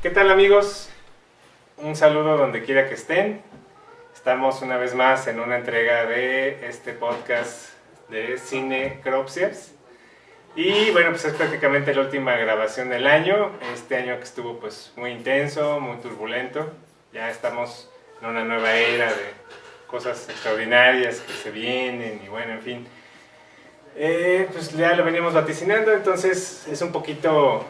¿Qué tal, amigos? Un saludo donde quiera que estén. Estamos una vez más en una entrega de este podcast de Cine Cropsias. Y bueno, pues es prácticamente la última grabación del año. Este año que estuvo pues muy intenso, muy turbulento. Ya estamos en una nueva era de cosas extraordinarias que se vienen y bueno, en fin. Pues ya lo veníamos vaticinando, entonces es un poquito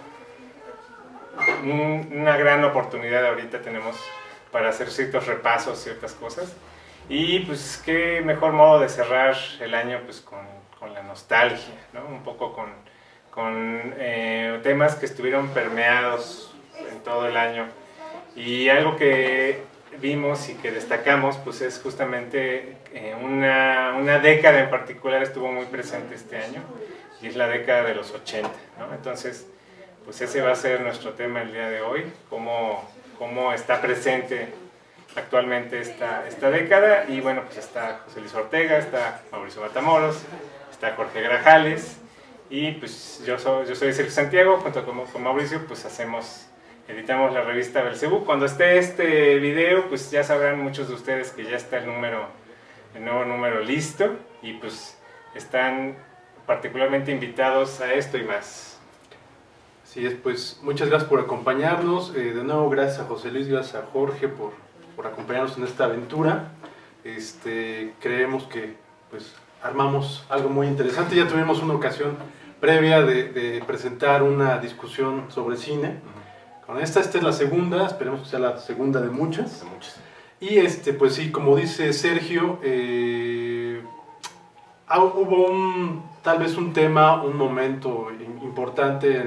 una gran oportunidad ahorita tenemos para hacer ciertos repasos, ciertas cosas. Y pues qué mejor modo de cerrar el año pues con la nostalgia, ¿no? Un poco con temas que estuvieron permeados en todo el año. Y algo que vimos y que destacamos pues es justamente una década en particular estuvo muy presente este año, y es la década de los 80, ¿no? Entonces pues ese va a ser nuestro tema el día de hoy, cómo está presente actualmente esta década. Y bueno, pues está José Luis Ortega, está Mauricio Matamoros, está Jorge Grajales, y pues yo soy Sergio Santiago, junto con Mauricio pues editamos la revista Belcebú. Cuando esté este video pues ya sabrán muchos de ustedes que ya está el nuevo número listo, y pues están particularmente invitados a esto y más. Así es, pues muchas gracias por acompañarnos, de nuevo gracias a José Luis, gracias a Jorge por acompañarnos en esta aventura. Creemos que pues armamos algo muy interesante. Ya tuvimos una ocasión previa de presentar una discusión sobre cine. Con esta es la segunda, esperemos que sea la segunda de muchas. Y pues sí, como dice Sergio, hubo tal vez un tema, un momento importante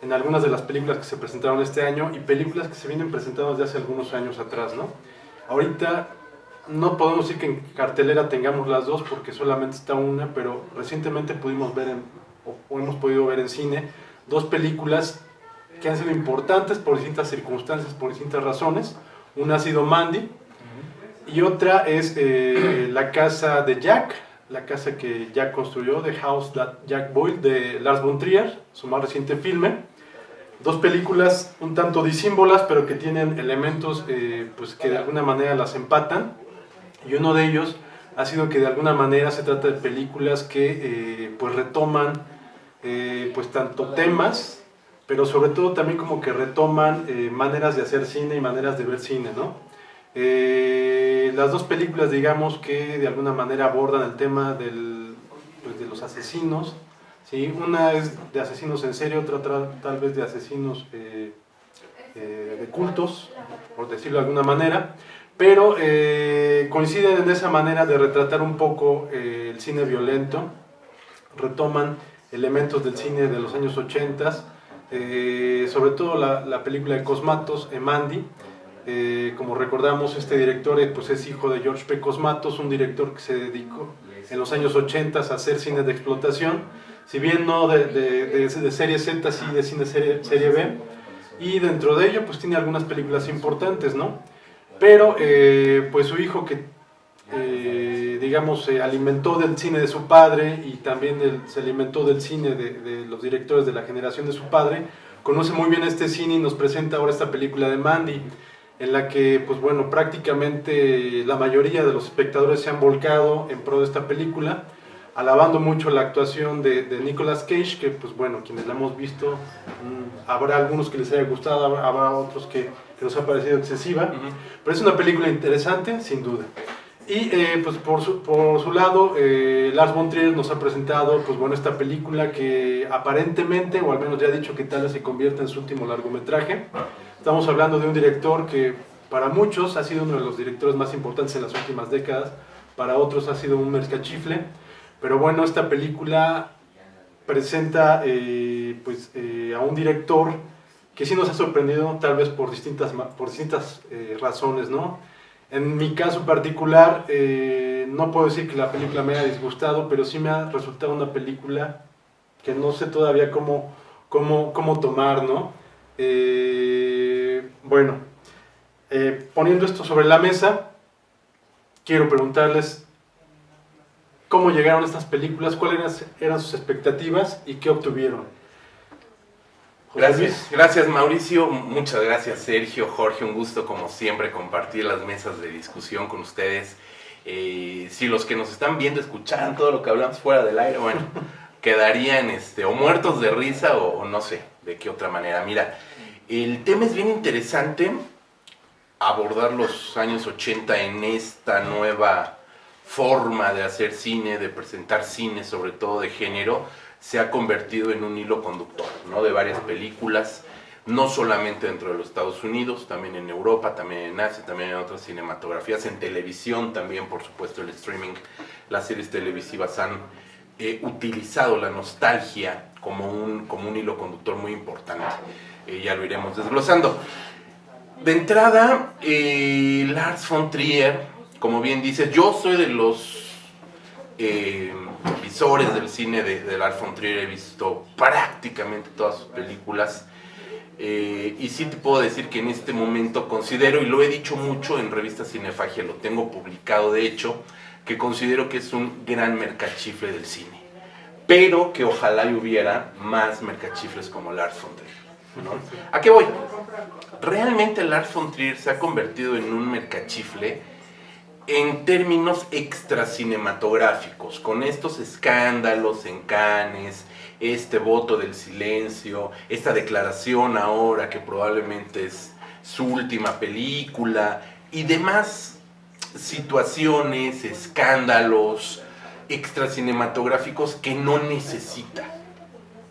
en algunas de las películas que se presentaron este año, y películas que se vienen presentando desde hace algunos años atrás, ¿no? Ahorita no podemos decir que en cartelera tengamos las dos porque solamente está una, pero recientemente pudimos ver o hemos podido ver en cine dos películas que han sido importantes por distintas circunstancias, por distintas razones. Una ha sido Mandy y otra es La casa de Jack, la casa que Jack construyó, The House That Jack Built, de Lars von Trier, su más reciente filme. Dos películas un tanto disímbolas, pero que tienen elementos pues que de alguna manera las empatan. Y uno de ellos ha sido que de alguna manera se trata de películas que pues retoman pues tanto temas, pero sobre todo también como que retoman maneras de hacer cine y maneras de ver cine, ¿no? Las dos películas, digamos, que de alguna manera abordan el tema pues de los asesinos, ¿sí? Una es de asesinos en serie, otra tal vez de asesinos de cultos, por decirlo de alguna manera, pero coinciden en esa manera de retratar un poco el cine violento. Retoman elementos del cine de los años 80, sobre todo la película de Cosmatos, Mandy. Como recordamos, este director pues es hijo de George P. Cosmatos, un director que se dedicó en los años 80 a hacer cine de explotación, si bien no de serie Z, sí de cine serie B, y dentro de ello pues tiene algunas películas importantes, ¿no? Pero pues su hijo, que digamos se alimentó del cine de su padre y también se alimentó del cine de los directores de la generación de su padre, conoce muy bien este cine y nos presenta ahora esta película de Mandy, en la que pues bueno, prácticamente la mayoría de los espectadores se han volcado en pro de esta película, alabando mucho la actuación de Nicolas Cage, que pues bueno, quienes la hemos visto, habrá algunos que les haya gustado, habrá otros que nos ha parecido excesiva, pero es una película interesante, sin duda. Y pues por su lado, Lars von Trier nos ha presentado pues bueno, esta película que aparentemente, o al menos ya ha dicho que tal vez se convierta en su último largometraje. Estamos hablando de un director que para muchos ha sido uno de los directores más importantes en las últimas décadas, para otros ha sido un mercachifle, pero bueno, esta película presenta a un director que sí nos ha sorprendido, tal vez por distintas razones, ¿no? En mi caso particular, no puedo decir que la película me haya disgustado, pero sí me ha resultado una película que no sé todavía cómo tomar, ¿no? Poniendo esto sobre la mesa, quiero preguntarles cómo llegaron estas películas, cuáles eran sus expectativas y qué obtuvieron. Gracias Mauricio, muchas gracias Sergio, Jorge, un gusto como siempre compartir las mesas de discusión con ustedes. Si los que nos están viendo escucharan todo lo que hablamos fuera del aire, bueno, quedarían o muertos de risa o no sé de qué otra manera. Mira, el tema es bien interesante, abordar los años 80 en esta nueva forma de hacer cine, de presentar cine, sobre todo de género, se ha convertido en un hilo conductor, ¿no? De varias películas, no solamente dentro de los Estados Unidos, también en Europa, también en Asia, también en otras cinematografías, en televisión también, por supuesto, el streaming, las series televisivas han utilizado la nostalgia como un hilo conductor muy importante. Ya lo iremos desglosando. De entrada, Lars von Trier, como bien dices, yo soy de los visores del cine de Lars von Trier, he visto prácticamente todas sus películas, y sí te puedo decir que en este momento considero, y lo he dicho mucho en revista Cinefagia, lo tengo publicado de hecho, que considero que es un gran mercachifle del cine, pero que ojalá y hubiera más mercachifles como Lars von Trier, ¿no? ¿A qué voy? Realmente Lars von Trier se ha convertido en un mercachifle en términos extracinematográficos, con estos escándalos en Cannes, este voto del silencio, esta declaración ahora que probablemente es su última película, y demás situaciones, escándalos extracinematográficos que no necesita.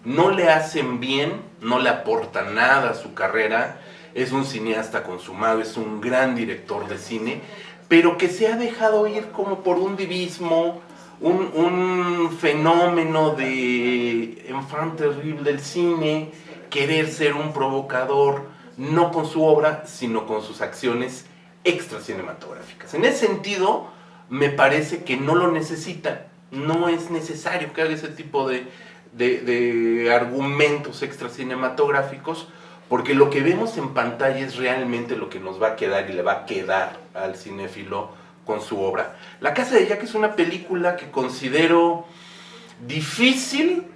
No le hacen bien, no le aportan nada a su carrera, es un cineasta consumado, es un gran director de cine, pero que se ha dejado ir como por un divismo, un fenómeno de enfant terrible del cine, querer ser un provocador, no con su obra, sino con sus acciones extracinematográficas. En ese sentido, me parece que no lo necesita, no es necesario que haga ese tipo de argumentos extracinematográficos, porque lo que vemos en pantalla es realmente lo que nos va a quedar y le va a quedar al cinéfilo con su obra. La Casa de Jack es una película que considero difícil,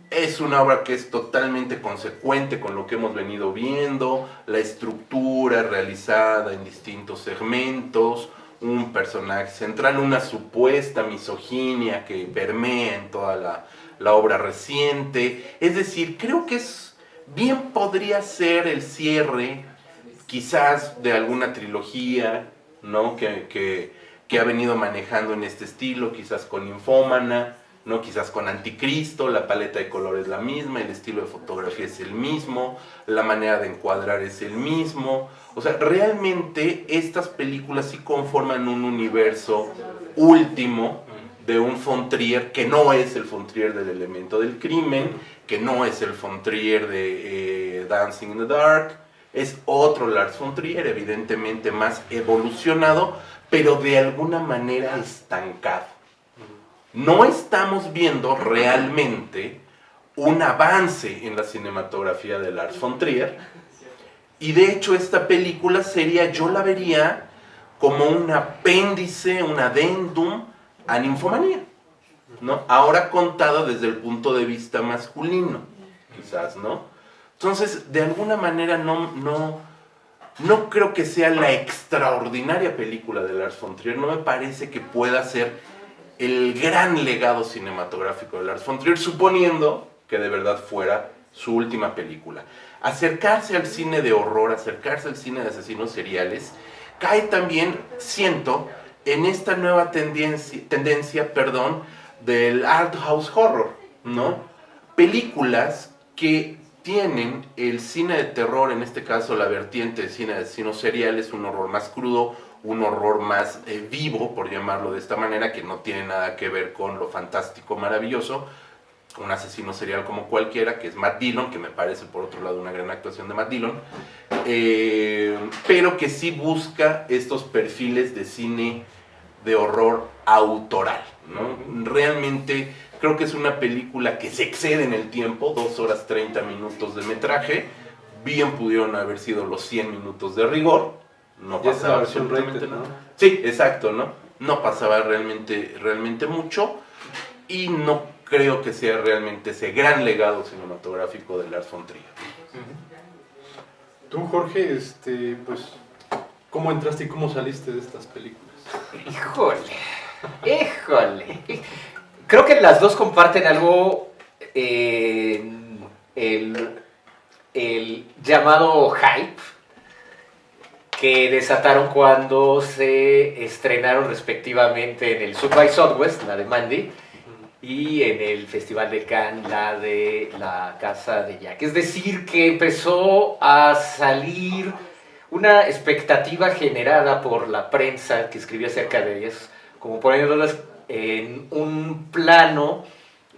es una obra que es totalmente consecuente con lo que hemos venido viendo, la estructura realizada en distintos segmentos, un personaje central, una supuesta misoginia que permea en toda la obra reciente. Es decir, creo que bien podría ser el cierre, quizás de alguna trilogía, ¿no? que ha venido manejando en este estilo, quizás con Infómana, ¿no? Quizás con Anticristo, la paleta de color es la misma, el estilo de fotografía es el mismo, la manera de encuadrar es el mismo. O sea, realmente estas películas sí conforman un universo último de un von Trier que no es el von Trier del Elemento del Crimen, que no es el von Trier de Dancing in the Dark, es otro Lars von Trier, evidentemente más evolucionado, pero de alguna manera estancado. No estamos viendo realmente un avance en la cinematografía de Lars von Trier, y de hecho esta película yo la vería como un apéndice, un adendum a Ninfomanía, ¿no? Ahora contada desde el punto de vista masculino, quizás, ¿no? Entonces, de alguna manera no creo que sea la extraordinaria película de Lars von Trier, no me parece que pueda ser el gran legado cinematográfico de Lars von Trier, suponiendo que de verdad fuera su última película. Acercarse al cine de horror, acercarse al cine de asesinos seriales, cae también, siento, en esta nueva tendencia, del art house horror, ¿no? Películas que tienen el cine de terror, en este caso la vertiente de cine de asesinos seriales, un horror más crudo, un horror más vivo, por llamarlo de esta manera, que no tiene nada que ver con lo fantástico, maravilloso, un asesino serial como cualquiera, que es Matt Dillon, que me parece por otro lado una gran actuación de Matt Dillon, pero que sí busca estos perfiles de cine de horror autoral, ¿no? Realmente creo que es una película que se excede en el tiempo, 2 horas 30 minutos de metraje, bien pudieron haber sido los 100 minutos de rigor, no pasaba absolutamente nada. Sí, exacto, ¿no? No pasaba realmente mucho, y no creo que sea realmente ese gran legado cinematográfico de Lars von Trier. Tú, Jorge, pues, ¿cómo entraste y cómo saliste de estas películas? Híjole. Creo que las dos comparten algo, el llamado hype que desataron cuando se estrenaron respectivamente en el South by Southwest, la de Mandy, y en el Festival de Cannes, la de La Casa de Jack. Es decir, que empezó a salir una expectativa generada por la prensa que escribía acerca de ellas, como poniéndolas en un plano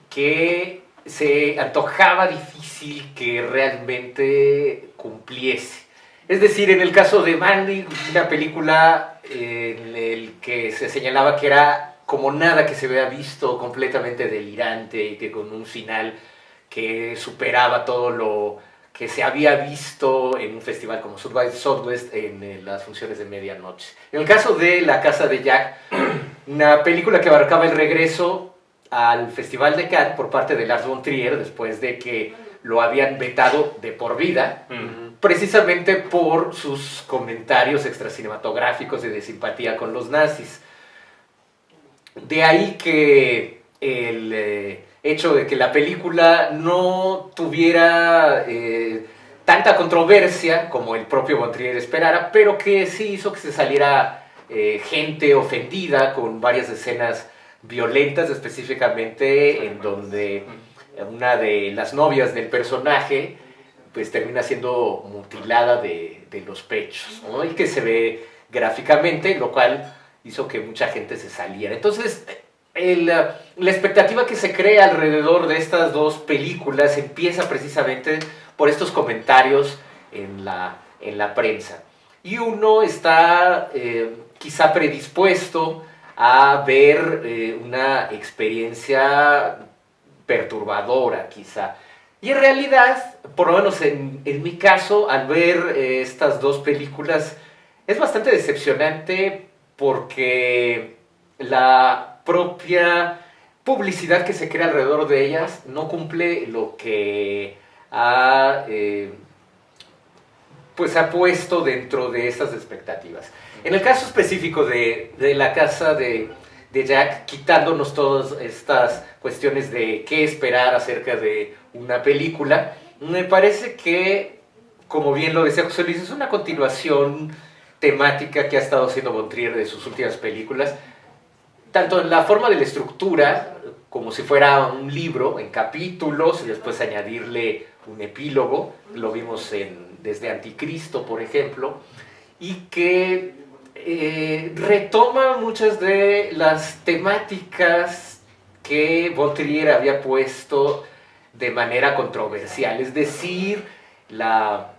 que se antojaba difícil que realmente cumpliese. Es decir, en el caso de Mandy, una película en el que se señalaba que era como nada que se había visto, completamente delirante y que con un final que superaba todo lo que se había visto en un festival como South by Southwest en las funciones de medianoche. En el caso de La Casa de Jack, una película que abarcaba el regreso al Festival de Cannes por parte de Lars von Trier después de que lo habían vetado de por vida, precisamente por sus comentarios extracinematográficos y de simpatía con los nazis. De ahí que el hecho de que la película no tuviera tanta controversia como el propio von Trier esperara, pero que sí hizo que se saliera gente ofendida con varias escenas violentas, específicamente en donde una de las novias del personaje pues termina siendo mutilada de los pechos, ¿no? Y que se ve gráficamente, lo cual hizo que mucha gente se saliera. Entonces, la expectativa que se crea alrededor de estas dos películas empieza precisamente por estos comentarios en la prensa. Y uno está quizá predispuesto a ver una experiencia perturbadora, quizá. Y en realidad, por lo menos en mi caso, al ver estas dos películas, es bastante decepcionante porque la propia publicidad que se crea alrededor de ellas no cumple lo que ha puesto dentro de estas expectativas. En el caso específico de La Casa de Jack, quitándonos todas estas cuestiones de qué esperar acerca de una película, me parece que, como bien lo decía José Luis, es una continuación temática que ha estado haciendo von Trier de sus últimas películas, tanto en la forma de la estructura, como si fuera un libro en capítulos y después añadirle un epílogo, lo vimos desde Anticristo, por ejemplo, y que retoma muchas de las temáticas que von Trier había puesto de manera controversial, es decir, la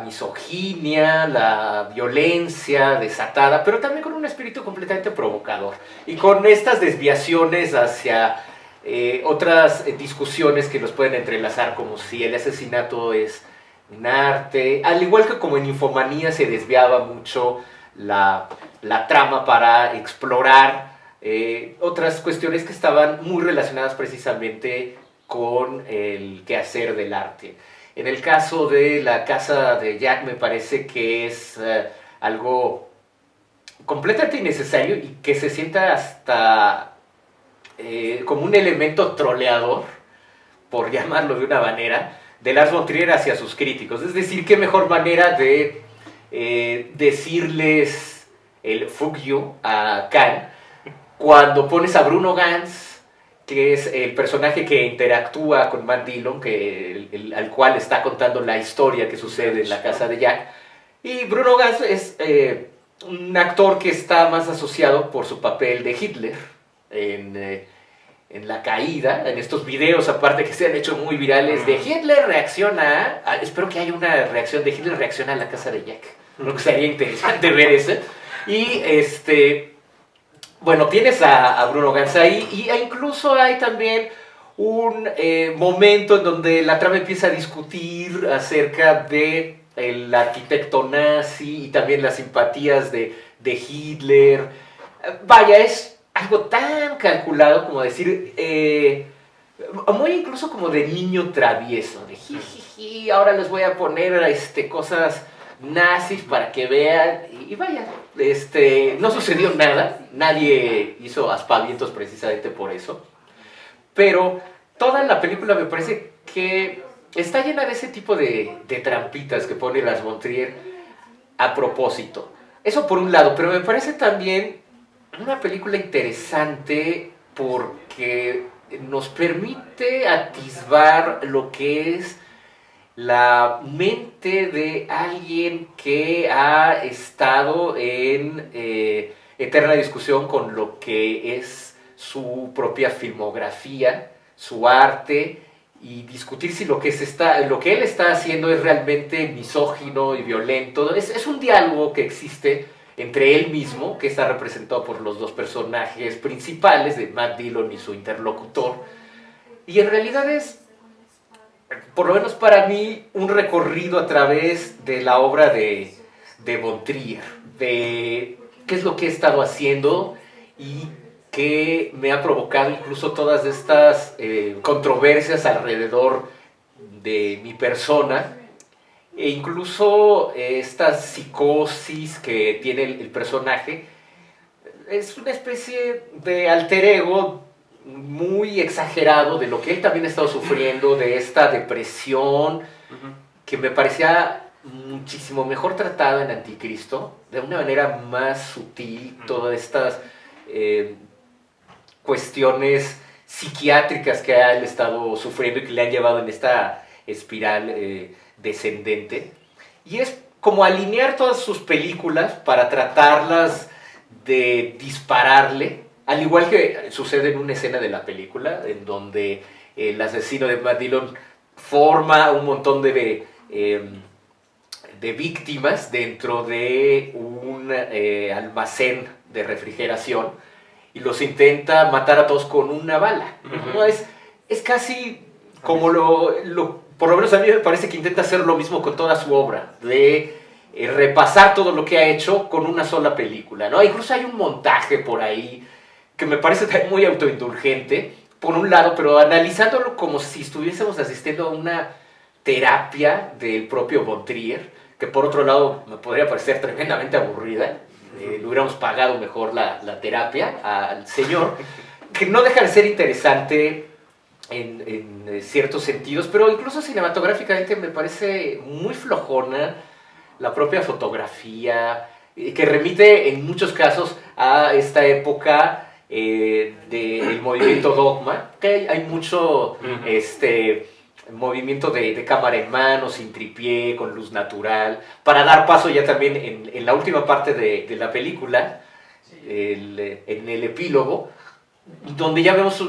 misoginia, la violencia desatada, pero también con un espíritu completamente provocador y con estas desviaciones hacia otras discusiones que los pueden entrelazar, como si el asesinato es un arte, al igual que como en Infomanía se desviaba mucho la trama para explorar otras cuestiones que estaban muy relacionadas precisamente con el quehacer del arte. En el caso de La Casa de Jack me parece que es algo completamente innecesario y que se sienta hasta como un elemento troleador, por llamarlo de una manera, de Lars von Trier hacia sus críticos. Es decir, qué mejor manera de decirles el fuck you a Cannes cuando pones a Bruno Ganz, que es el personaje que interactúa con Matt Dillon, al cual está contando la historia que sucede en La Casa de Jack. Y Bruno Ganz es un actor que está más asociado por su papel de Hitler en La Caída, en estos videos aparte que se han hecho muy virales de Hitler reacciona espero que haya una reacción de Hitler reacciona a La Casa de Jack. Creo que sería interesante ver ese. Y bueno, tienes a Bruno Ganz ahí, y incluso hay también un momento en donde la trama empieza a discutir acerca de el arquitecto nazi y también las simpatías de Hitler. Vaya, es algo tan calculado como decir, muy incluso como de niño travieso, de jijiji, ahora les voy a poner cosas nazis para que vean, y vaya, no sucedió nada, nadie hizo aspavientos precisamente por eso, pero toda la película me parece que está llena de ese tipo de trampitas que pone Lars von Trier a propósito. Eso por un lado, pero me parece también una película interesante porque nos permite atisbar lo que es la mente de alguien que ha estado en eterna discusión con lo que es su propia filmografía, su arte, y discutir si lo que él está haciendo es realmente misógino y violento. Es un diálogo que existe entre él mismo, que está representado por los dos personajes principales, de Matt Dillon y su interlocutor, y en realidad es, por lo menos para mí, un recorrido a través de la obra de von Trier, de qué es lo que he estado haciendo y que me ha provocado incluso todas estas controversias alrededor de mi persona, e incluso esta psicosis que tiene el personaje. Es una especie de alter ego muy exagerado de lo que él también ha estado sufriendo, de esta depresión, que me parecía muchísimo mejor tratada en Anticristo, de una manera más sutil, todas estas cuestiones psiquiátricas que ha él estado sufriendo y que le han llevado en esta espiral descendente. Y es como alinear todas sus películas para tratarlas de dispararle, al igual que sucede en una escena de la película, en donde el asesino de Matt Dillon forma un montón de víctimas dentro de un almacén de refrigeración y los intenta matar a todos con una bala. ¿No? Es casi como por lo menos a mí me parece que intenta hacer lo mismo con toda su obra, de repasar todo lo que ha hecho con una sola película, ¿no? Incluso hay un montaje por ahí que me parece también muy autoindulgente, por un lado, pero analizándolo como si estuviésemos asistiendo a una terapia del propio von Trier, que por otro lado me podría parecer tremendamente aburrida. Le hubiéramos pagado mejor la terapia al señor, que no deja de ser interesante en ciertos sentidos, pero incluso cinematográficamente me parece muy flojona la propia fotografía, que remite en muchos casos a esta época del movimiento Dogma, que hay mucho movimiento de cámara en mano, sin tripié, con luz natural, para dar paso ya también en la última parte de la película, en el epílogo, donde ya vemos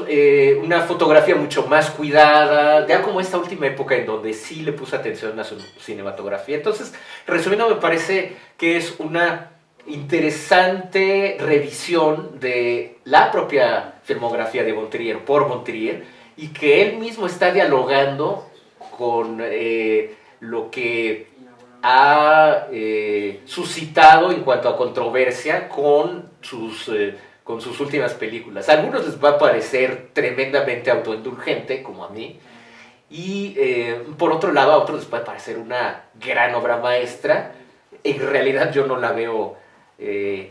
una fotografía mucho más cuidada, ya como esta última época en donde sí le puso atención a su cinematografía. Entonces, resumiendo, me parece que es una interesante revisión de la propia filmografía de von Trier por von Trier, y que él mismo está dialogando con lo que ha suscitado en cuanto a controversia con sus últimas películas. A algunos les va a parecer tremendamente autoindulgente, como a mí, y por otro lado a otros les puede parecer una gran obra maestra. En realidad yo no la veo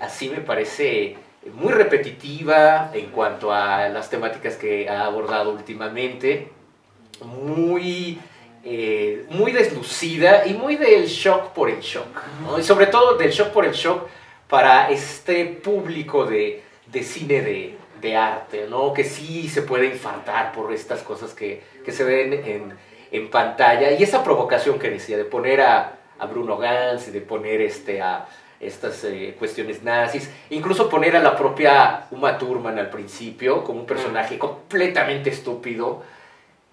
así, me parece muy repetitiva en cuanto a las temáticas que ha abordado últimamente, muy deslucida y muy del shock por el shock, ¿no? Y sobre todo del shock por el shock para este público de cine de arte, ¿no? Que sí se puede infartar por estas cosas que se ven en pantalla, y esa provocación que decía de poner a Bruno Ganz y de poner a estas cuestiones nazis, incluso poner a la propia Uma Thurman al principio como un personaje completamente estúpido,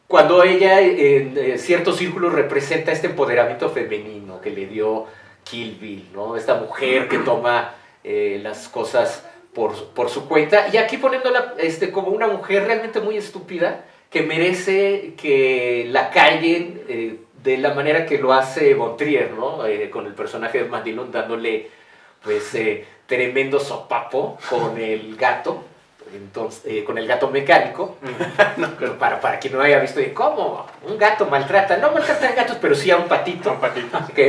cuando ella en ciertos círculos representa este empoderamiento femenino que le dio Kill Bill, ¿no? Esta mujer que toma las cosas por su cuenta, y aquí poniéndola como una mujer realmente muy estúpida que merece que la callen de la manera que lo hace von Trier, ¿no? Con el personaje de Matt Dillon dándole pues tremendo sopapo con el gato, entonces, con el gato mecánico. No, para quien no haya visto, ¿cómo? Un gato maltrata, no maltrata a gatos, pero sí a un patito. Un patito. Que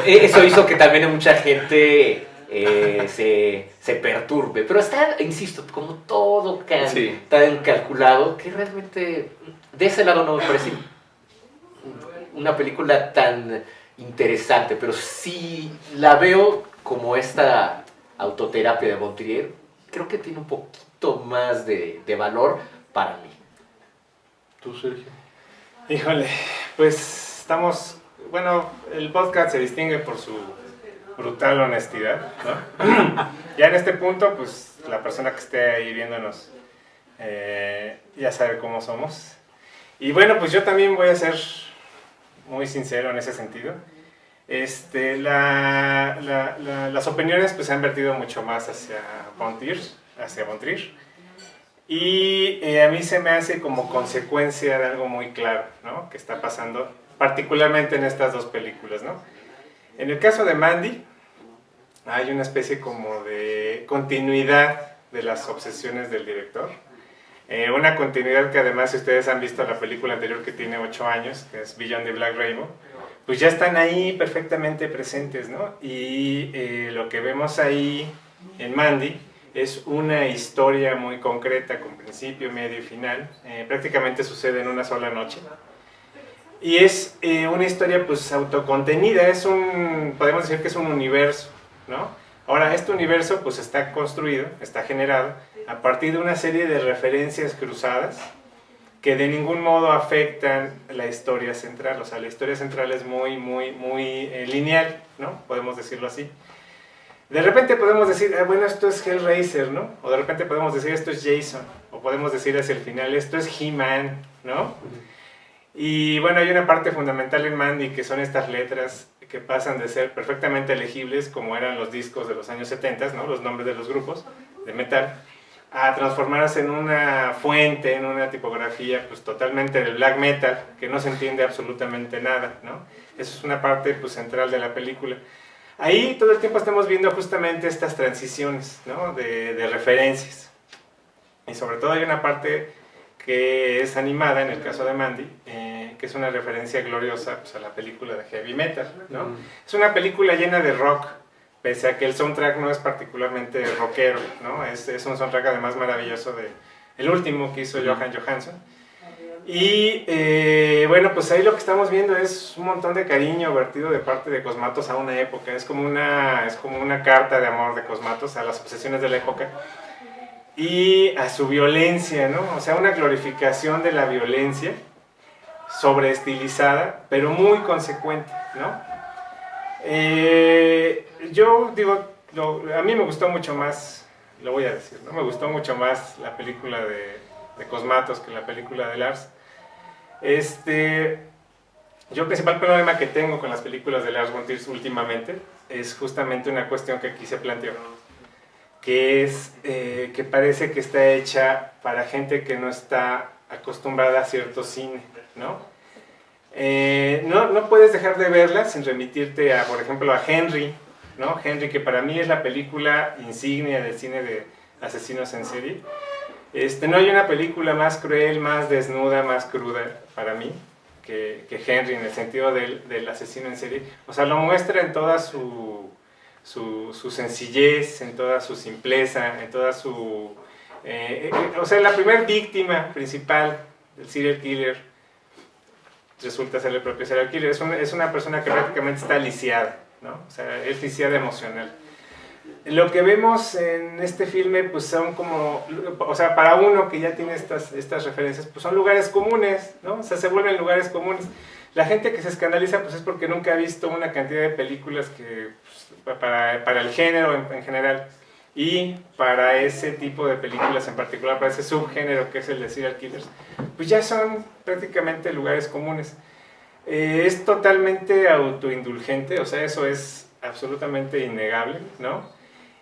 eso hizo que también mucha gente se perturbe. Pero está, insisto, como todo Sí. tan calculado, que realmente de ese lado no me parece una película tan interesante, pero sí la veo como esta autoterapia de Von Trier. Creo que tiene un poquito más de valor para mí. ¿Tú, Sergio? Híjole, pues estamos, bueno, el podcast se distingue por su brutal honestidad, ¿no? Ya en este punto, pues la persona que esté ahí viéndonos ya sabe cómo somos. Y bueno, pues yo también voy a ser muy sincero en ese sentido. Las opiniones pues se han vertido mucho más hacia Von Trier, y a mí se me hace como consecuencia de algo muy claro, ¿no? Que está pasando particularmente en estas dos películas, ¿no? En el caso de Mandy hay una especie como de continuidad de las obsesiones del director, una continuidad que además, si ustedes han visto la película anterior que tiene 8 años, que es Beyond the Black Rainbow, pues ya están ahí perfectamente presentes, ¿no? Y lo que vemos ahí en Mandy es una historia muy concreta, con principio, medio y final. Prácticamente sucede en una sola noche. Y es una historia pues autocontenida, podemos decir que es un universo, ¿no? Ahora, este universo pues está construido, está generado a partir de una serie de referencias cruzadas que de ningún modo afectan la historia central. O sea, la historia central es muy lineal, ¿no? Podemos decirlo así. De repente podemos decir, bueno, esto es Hellraiser, ¿no? O de repente podemos decir, esto es Jason. O podemos decir hacia el final, esto es He-Man, ¿no? Y bueno, hay una parte fundamental en Mandy que son estas letras que pasan de ser perfectamente legibles, como eran los discos de los años 70, ¿no? Los nombres de los grupos de metal, a transformarse en una fuente, en una tipografía pues totalmente del black metal, que no se entiende absolutamente nada, ¿no? Eso es una parte pues central de la película. Ahí todo el tiempo estamos viendo justamente estas transiciones, ¿no? de referencias. Y sobre todo hay una parte que es animada, en el caso de Mandy, que es una referencia gloriosa pues, a la película de heavy metal, ¿no? Es una película llena de rock, pese a que el soundtrack no es particularmente rockero, ¿no? Es un soundtrack además maravilloso el último que hizo Johan Johansson. Y bueno, pues ahí lo que estamos viendo es un montón de cariño vertido de parte de Cosmatos a una época. Es como una carta de amor de Cosmatos a las obsesiones de la época y a su violencia, ¿no? O sea, una glorificación de la violencia sobreestilizada, pero muy consecuente, ¿no? Yo digo, a mí me gustó mucho más, lo voy a decir, ¿no? Me gustó mucho más la película de Cosmatos que la película de Lars. Yo el principal problema que tengo con las películas de Lars von Trier últimamente es justamente una cuestión que aquí se planteó, que es que parece que está hecha para gente que no está acostumbrada a cierto cine, ¿no? No puedes dejar de verla sin remitirte a, por ejemplo, a Henry, ¿no? Henry, que para mí es la película insignia del cine de asesinos en serie. No hay una película más cruel, más desnuda, más cruda para mí que Henry, en el sentido del asesino en serie. O sea, lo muestra en toda su sencillez, en toda su simpleza, en toda su... o sea, la primera víctima principal del serial killer resulta ser el propio serial killer. Es una persona que prácticamente está lisiada, ¿no? O sea, es lisiada emocional. Lo que vemos en este filme, pues son como, o sea, para uno que ya tiene estas referencias, pues son lugares comunes, ¿no? O sea, se vuelven lugares comunes. La gente que se escandaliza, pues es porque nunca ha visto una cantidad de películas que, pues, para el género en general, y para ese tipo de películas en particular, para ese subgénero que es el de serial killers, pues ya son prácticamente lugares comunes. Es totalmente autoindulgente, o sea, eso es absolutamente innegable, ¿no?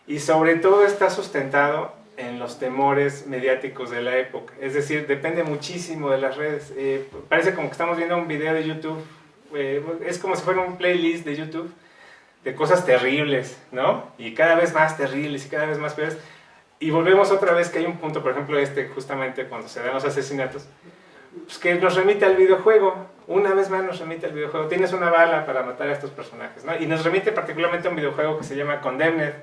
Y sobre todo está sustentado en los temores mediáticos de la época, es decir, depende muchísimo de las redes. Parece como que estamos viendo un video de YouTube, es como si fuera un playlist de YouTube de cosas terribles, ¿no? Y cada vez más terribles y cada vez más peores. Y volvemos otra vez que hay un punto, por ejemplo, justamente cuando se dan los asesinatos, pues que nos remite al videojuego. Una vez más nos remite al videojuego. Tienes una bala para matar a estos personajes, ¿no? Y nos remite particularmente a un videojuego que se llama Condemned,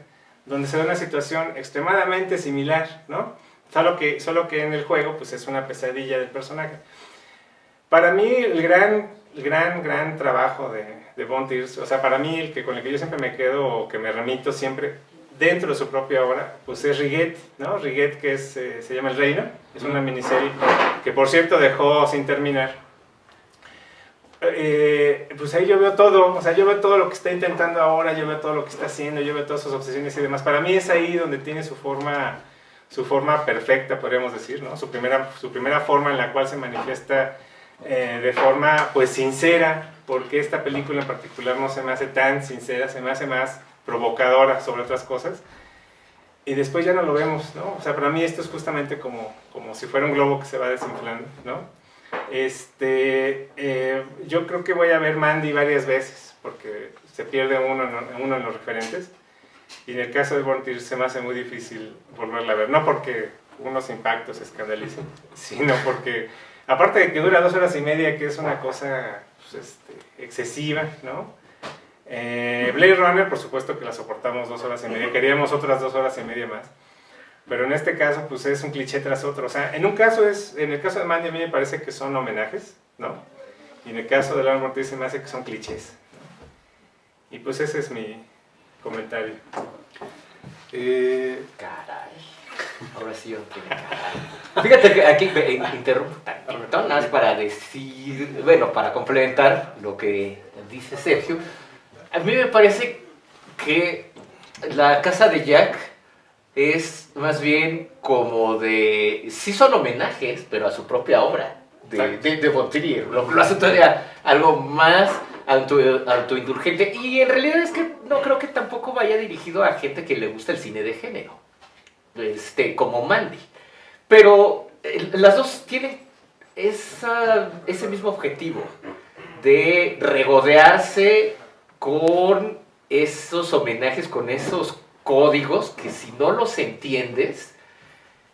donde se da una situación extremadamente similar, ¿no? Solo que en el juego pues es una pesadilla del personaje. Para mí el gran trabajo de Von Trier, o sea, para mí con el que yo siempre me quedo o que me remito siempre dentro de su propia obra, pues es Riguet, ¿no? Riguet, que se llama El Reino, es una miniserie que por cierto dejó sin terminar. Pues ahí yo veo todo, o sea, yo veo todo lo que está intentando ahora, yo veo todo lo que está haciendo, yo veo todas sus obsesiones y demás. Para mí es ahí donde tiene su forma perfecta, podríamos decir, ¿no? Su primera forma en la cual se manifiesta de forma, pues, sincera, porque esta película en particular no se me hace tan sincera, se me hace más provocadora sobre otras cosas. Y después ya no lo vemos, ¿no? O sea, para mí esto es justamente como si fuera un globo que se va desinflando, ¿no? Yo creo que voy a ver Mandy varias veces, porque se pierde uno en los referentes. Y en el caso de Von Trier se me hace muy difícil volverla a ver. No porque unos impactos se escandalicen, sino porque, aparte de que dura 2 horas y media, que es una cosa pues, excesiva, ¿no? Blade Runner, por supuesto que la soportamos 2 horas y media. Queríamos otras 2 horas y media más. Pero en este caso, pues es un cliché tras otro. O sea, en el caso de Mandy a mí me parece que son homenajes, ¿no? Y en el caso de Laura Mortiz se me hace que son clichés, ¿no? Y pues ese es mi comentario. Caray. Ahora sí, ok. Fíjate que aquí me interrumpo tantito, nada más para decir, bueno, para complementar lo que dice Sergio. A mí me parece que La Casa de Jack es más bien como sí son homenajes, pero a su propia obra de Von Trier. Lo hace todavía algo más autoindulgente, y en realidad es que no creo que tampoco vaya dirigido a gente que le gusta el cine de género, como Mandy. Pero las dos tienen ese mismo objetivo de regodearse con esos homenajes, con esos códigos que si no los entiendes,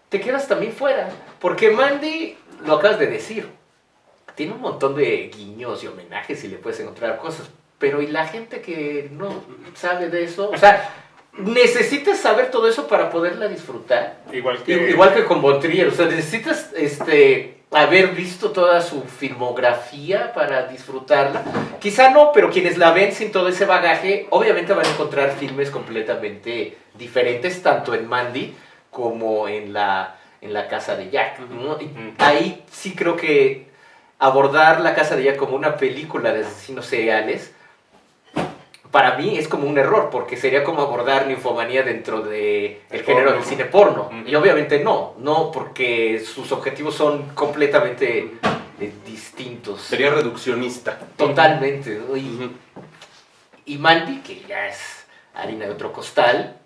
te quedas también fuera. Porque Mandy, lo acabas de decir, tiene un montón de guiños y homenajes y le puedes encontrar cosas. Pero ¿y la gente que no sabe de eso? O sea, necesitas saber todo eso para poderla disfrutar. Igual que con Von Trier. O sea, necesitas haber visto toda su filmografía para disfrutarla. Quizá no, pero quienes la ven sin todo ese bagaje, obviamente van a encontrar filmes completamente diferentes, tanto en Mandy como en la Casa de Jack, ¿no? Y ahí sí creo que abordar La Casa de Jack como una película de asesinos seriales, para mí es como un error, porque sería como abordar ninfomanía dentro del género del cine porno. Y obviamente no, porque sus objetivos son completamente distintos. Sería reduccionista. Totalmente, ¿no? Y Mandy, que ya es harina de otro costal,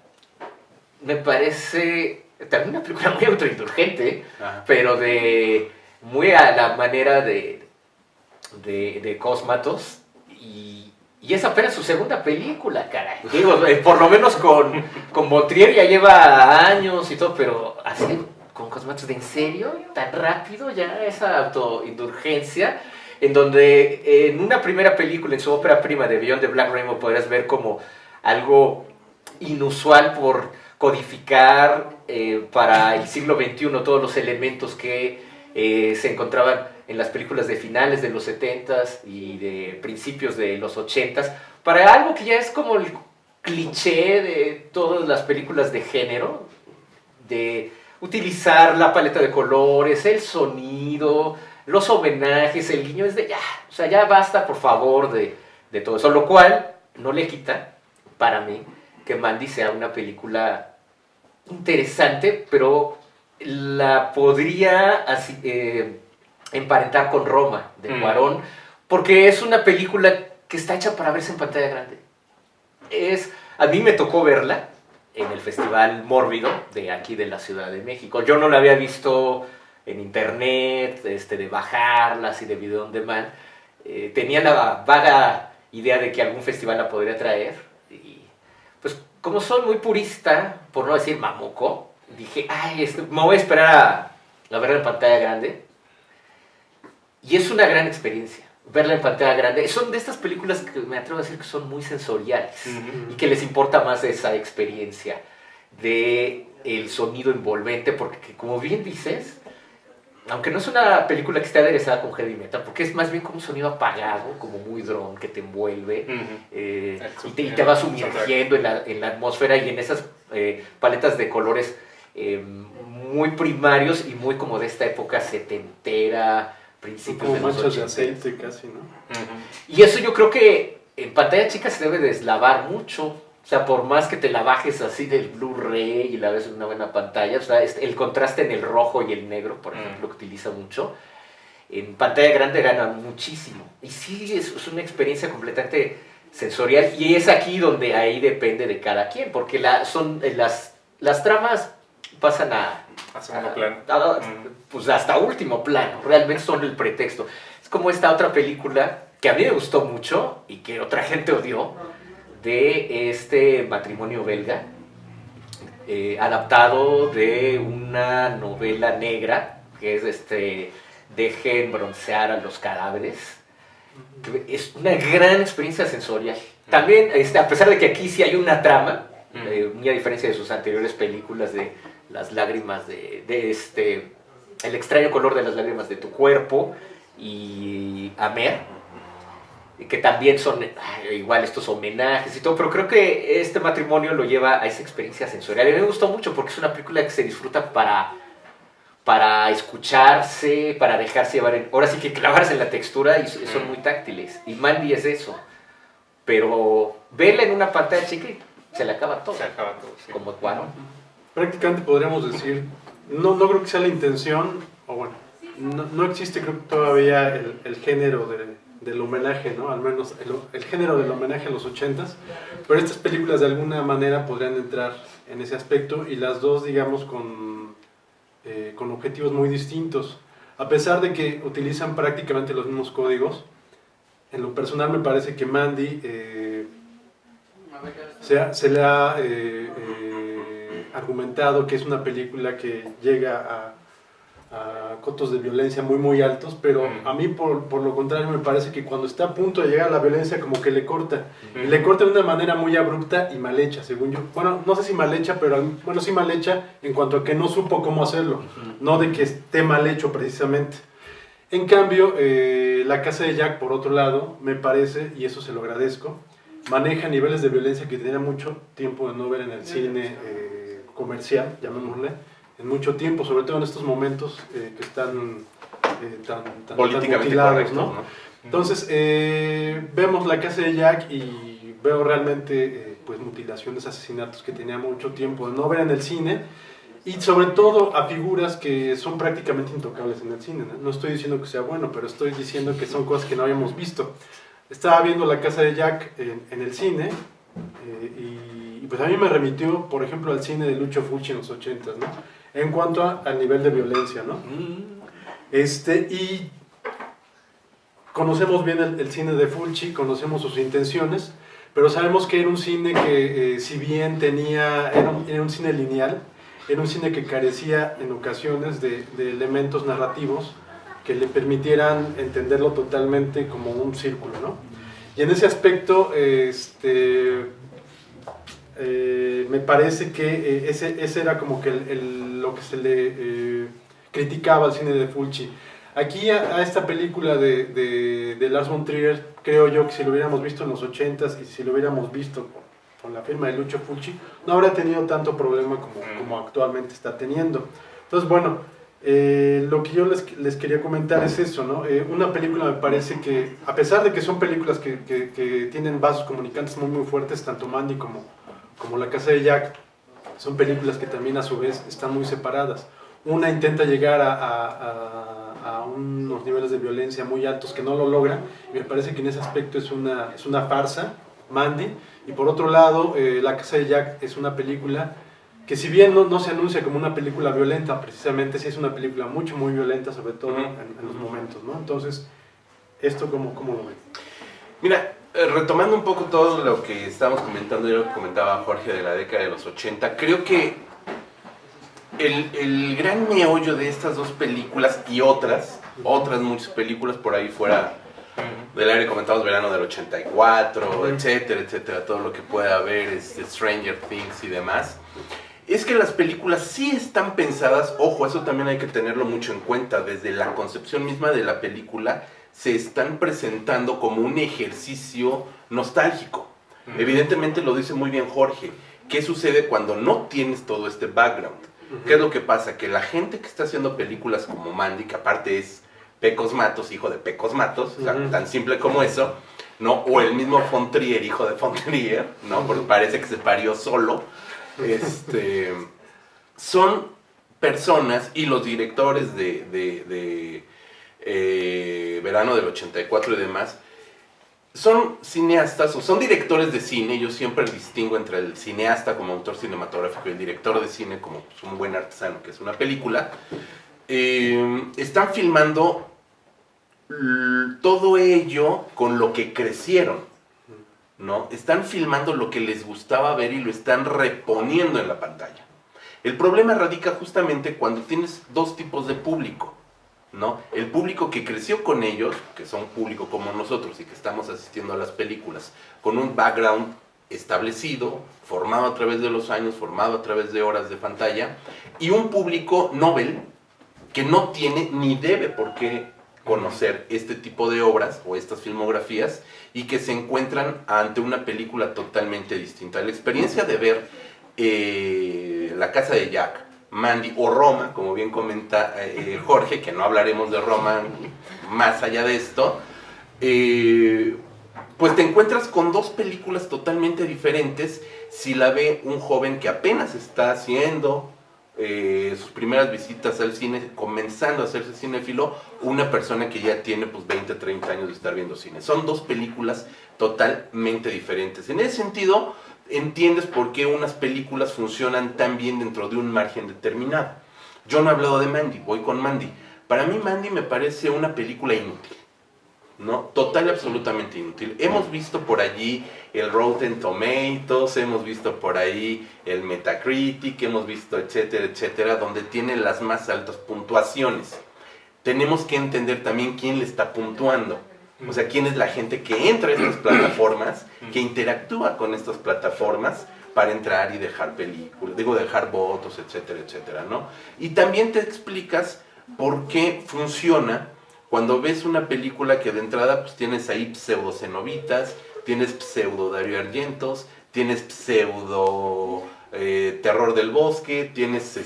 me parece también una película muy autoindulgente, pero muy a la manera de Cosmatos, y es apenas su segunda película, caray. Digo, por lo menos con Von Trier ya lleva años y todo, pero así con Cosmatos, ¿de en serio? ¿Tan rápido ya esa autoindulgencia? En donde en una primera película, en su ópera prima de Beyond the Black Rainbow, podrías ver como algo inusual por codificar para el siglo XXI todos los elementos que se encontraban en las películas de finales de los 70s y de principios de los 80s, para algo que ya es como el cliché de todas las películas de género, de utilizar la paleta de colores, el sonido, los homenajes, el guiño, es de ya, o sea, ya basta, por favor, de todo eso, lo cual no le quita, para mí, que Mandy sea una película interesante, pero la podría emparentar con Roma, de Cuarón, porque es una película que está hecha para verse en pantalla grande. A mí me tocó verla en el Festival Mórbido de aquí de la Ciudad de México. Yo no la había visto en internet, de bajarlas y de video on demand. Tenía la vaga idea de que algún festival la podría traer. Y pues como soy muy purista, por no decir mamuco, dije, ay, me voy a esperar a verla en pantalla grande. Y es una gran experiencia, verla en pantalla grande. Son de estas películas que me atrevo a decir que son muy sensoriales y que les importa más esa experiencia de el sonido envolvente, porque como bien dices, aunque no es una película que esté aderezada con heavy metal, porque es más bien como un sonido apagado, como muy drone, que te envuelve y te va sumergiendo en la atmósfera y en esas paletas de colores muy primarios y muy como de esta época setentera, principios como de los manchas de 80. aceite casi, ¿no? Y eso yo creo que en pantalla chica se debe deslavar mucho. O sea, por más que te la bajes así del Blu-ray y la ves en una buena pantalla, o sea, el contraste en el rojo y el negro, por ejemplo, que utiliza mucho, en pantalla grande gana muchísimo. Y sí, es una experiencia completamente sensorial. Y es aquí donde ahí depende de cada quien, porque las tramas pasan a segundo plano. Pues hasta último plano, realmente son el pretexto. Es como esta otra película que a mí me gustó mucho y que otra gente odió, de este matrimonio belga, adaptado de una novela negra, que es Dejen broncear a los cadáveres. Que es una gran experiencia sensorial. También, a pesar de que aquí sí hay una trama, muy a diferencia de sus anteriores películas de las lágrimas el extraño color de las lágrimas de tu cuerpo y Amer, que también son igual estos homenajes y todo, pero creo que este matrimonio lo lleva a esa experiencia sensorial. Y a mí me gustó mucho porque es una película que se disfruta para escucharse, para dejarse llevar, ahora sí que clavarse en la textura, y son muy táctiles. Y Mandy es eso, pero verla en una pantalla chica y se le acaba todo. Se acaba todo, sí. Como Cuarón. Prácticamente podríamos decir, no creo que sea la intención, o bueno, no existe creo que todavía el género del homenaje, ¿no? Al menos el género del homenaje a los 80s, pero estas películas de alguna manera podrían entrar en ese aspecto, y las dos, digamos, con objetivos muy distintos. A pesar de que utilizan prácticamente los mismos códigos, en lo personal me parece que Mandy se le ha argumentado que es una película que llega a cotos de violencia muy muy altos, pero a mí por lo contrario me parece que cuando está a punto de llegar a la violencia como que le corta, y le corta de una manera muy abrupta y mal hecha, según yo. Bueno, no sé si mal hecha, pero bueno, sí mal hecha en cuanto a que no supo cómo hacerlo, no de que esté mal hecho precisamente. En cambio, La Casa de Jack, por otro lado, me parece, y eso se lo agradezco, maneja niveles de violencia que tenía mucho tiempo de no ver en el cine comercial, llamémosle, en mucho tiempo, sobre todo en estos momentos que están tan políticamente mutilados, correctos, ¿no? Entonces, vemos La Casa de Jack y veo realmente pues mutilaciones, asesinatos que tenía mucho tiempo de no ver en el cine, y sobre todo a figuras que son prácticamente intocables en el cine, ¿no? No estoy diciendo que sea bueno, pero estoy diciendo que son cosas que no habíamos visto. Estaba viendo La Casa de Jack en el cine y pues a mí me remitió, por ejemplo, al cine de Lucio Fulci en los 80s, ¿no? En cuanto al nivel de violencia, ¿no? Y conocemos bien el cine de Fulci, conocemos sus intenciones, pero sabemos que era un cine que, si bien era un cine lineal, era un cine que carecía en ocasiones de elementos narrativos que le permitieran entenderlo totalmente como un círculo, ¿no? Y en ese aspecto, me parece que ese era como que lo que se le criticaba al cine de Fulci. Aquí a esta película de Lars von Trier, creo yo que si lo hubiéramos visto en los 80s y si lo hubiéramos visto con la firma de Lucio Fulci, no habría tenido tanto problema como actualmente está teniendo. Entonces, bueno, lo que yo les quería comentar es eso, ¿no? Una película me parece que, a pesar de que son películas que tienen vasos comunicantes muy muy fuertes, tanto Mandy como La Casa de Jack, son películas que también a su vez están muy separadas. Una intenta llegar a unos niveles de violencia muy altos que no lo logra, y me parece que en ese aspecto es una farsa, Mandy. Y por otro lado, La Casa de Jack es una película que, si bien no se anuncia como una película violenta, precisamente sí es una película mucho, muy violenta, sobre todo en los momentos, ¿no? Entonces, ¿esto cómo lo ven? Mira, retomando un poco todo lo que estábamos comentando, yo lo que comentaba Jorge de la década de los 80, creo que el gran meollo de estas dos películas y otras muchas películas por ahí fuera del aire, comentamos Verano del 84, etcétera, etcétera, todo lo que pueda haber, Stranger Things y demás, es que las películas sí están pensadas, ojo, eso también hay que tenerlo mucho en cuenta, desde la concepción misma de la película se están presentando como un ejercicio nostálgico. Evidentemente lo dice muy bien Jorge. ¿Qué sucede cuando no tienes todo este background? ¿Qué es lo que pasa? Que la gente que está haciendo películas como Mandy, que aparte es Pecos Matos, hijo de Pecos Matos, o sea, tan simple como eso, ¿no? O el mismo Von Trier, hijo de Von Trier, ¿no? Porque parece que se parió solo. Son personas, y los directores de Verano del 84 y demás, son cineastas o son directores de cine. Yo siempre distingo entre el cineasta como autor cinematográfico y el director de cine como pues, un buen artesano que es una película. Están filmando todo ello con lo que crecieron, ¿no? Están filmando lo que les gustaba ver y lo están reponiendo en la pantalla. El problema radica justamente cuando tienes dos tipos de público, ¿no? El público que creció con ellos, que son público como nosotros y que estamos asistiendo a las películas, con un background establecido, formado a través de los años, formado a través de horas de pantalla, y un público novel que no tiene ni debe por qué conocer este tipo de obras o estas filmografías y que se encuentran ante una película totalmente distinta. La experiencia de ver La Casa de Jack, Mandy o Roma, como bien comenta Jorge, que no hablaremos de Roma más allá de esto, pues te encuentras con dos películas totalmente diferentes si la ve un joven que apenas está haciendo sus primeras visitas al cine, comenzando a hacerse cinéfilo, una persona que ya tiene pues 20, 30 años de estar viendo cine. Son dos películas totalmente diferentes. En ese sentido, entiendes por qué unas películas funcionan tan bien dentro de un margen determinado. Yo no he hablado de Mandy, voy con Mandy. Para mí Mandy me parece una película inútil, ¿no? Total y absolutamente inútil. Hemos visto por allí el Rotten Tomatoes, hemos visto por ahí el Metacritic, hemos visto etcétera, etcétera, donde tiene las más altas puntuaciones. Tenemos que entender también quién le está puntuando. O sea, quién es la gente que entra a estas plataformas, que interactúa con estas plataformas para entrar y dejar películas, dejar votos, etcétera, etcétera, ¿no? Y también te explicas por qué funciona cuando ves una película que de entrada pues tienes ahí pseudo cenobitas, tienes pseudo Dario Argentos, tienes pseudo terror del bosque, tienes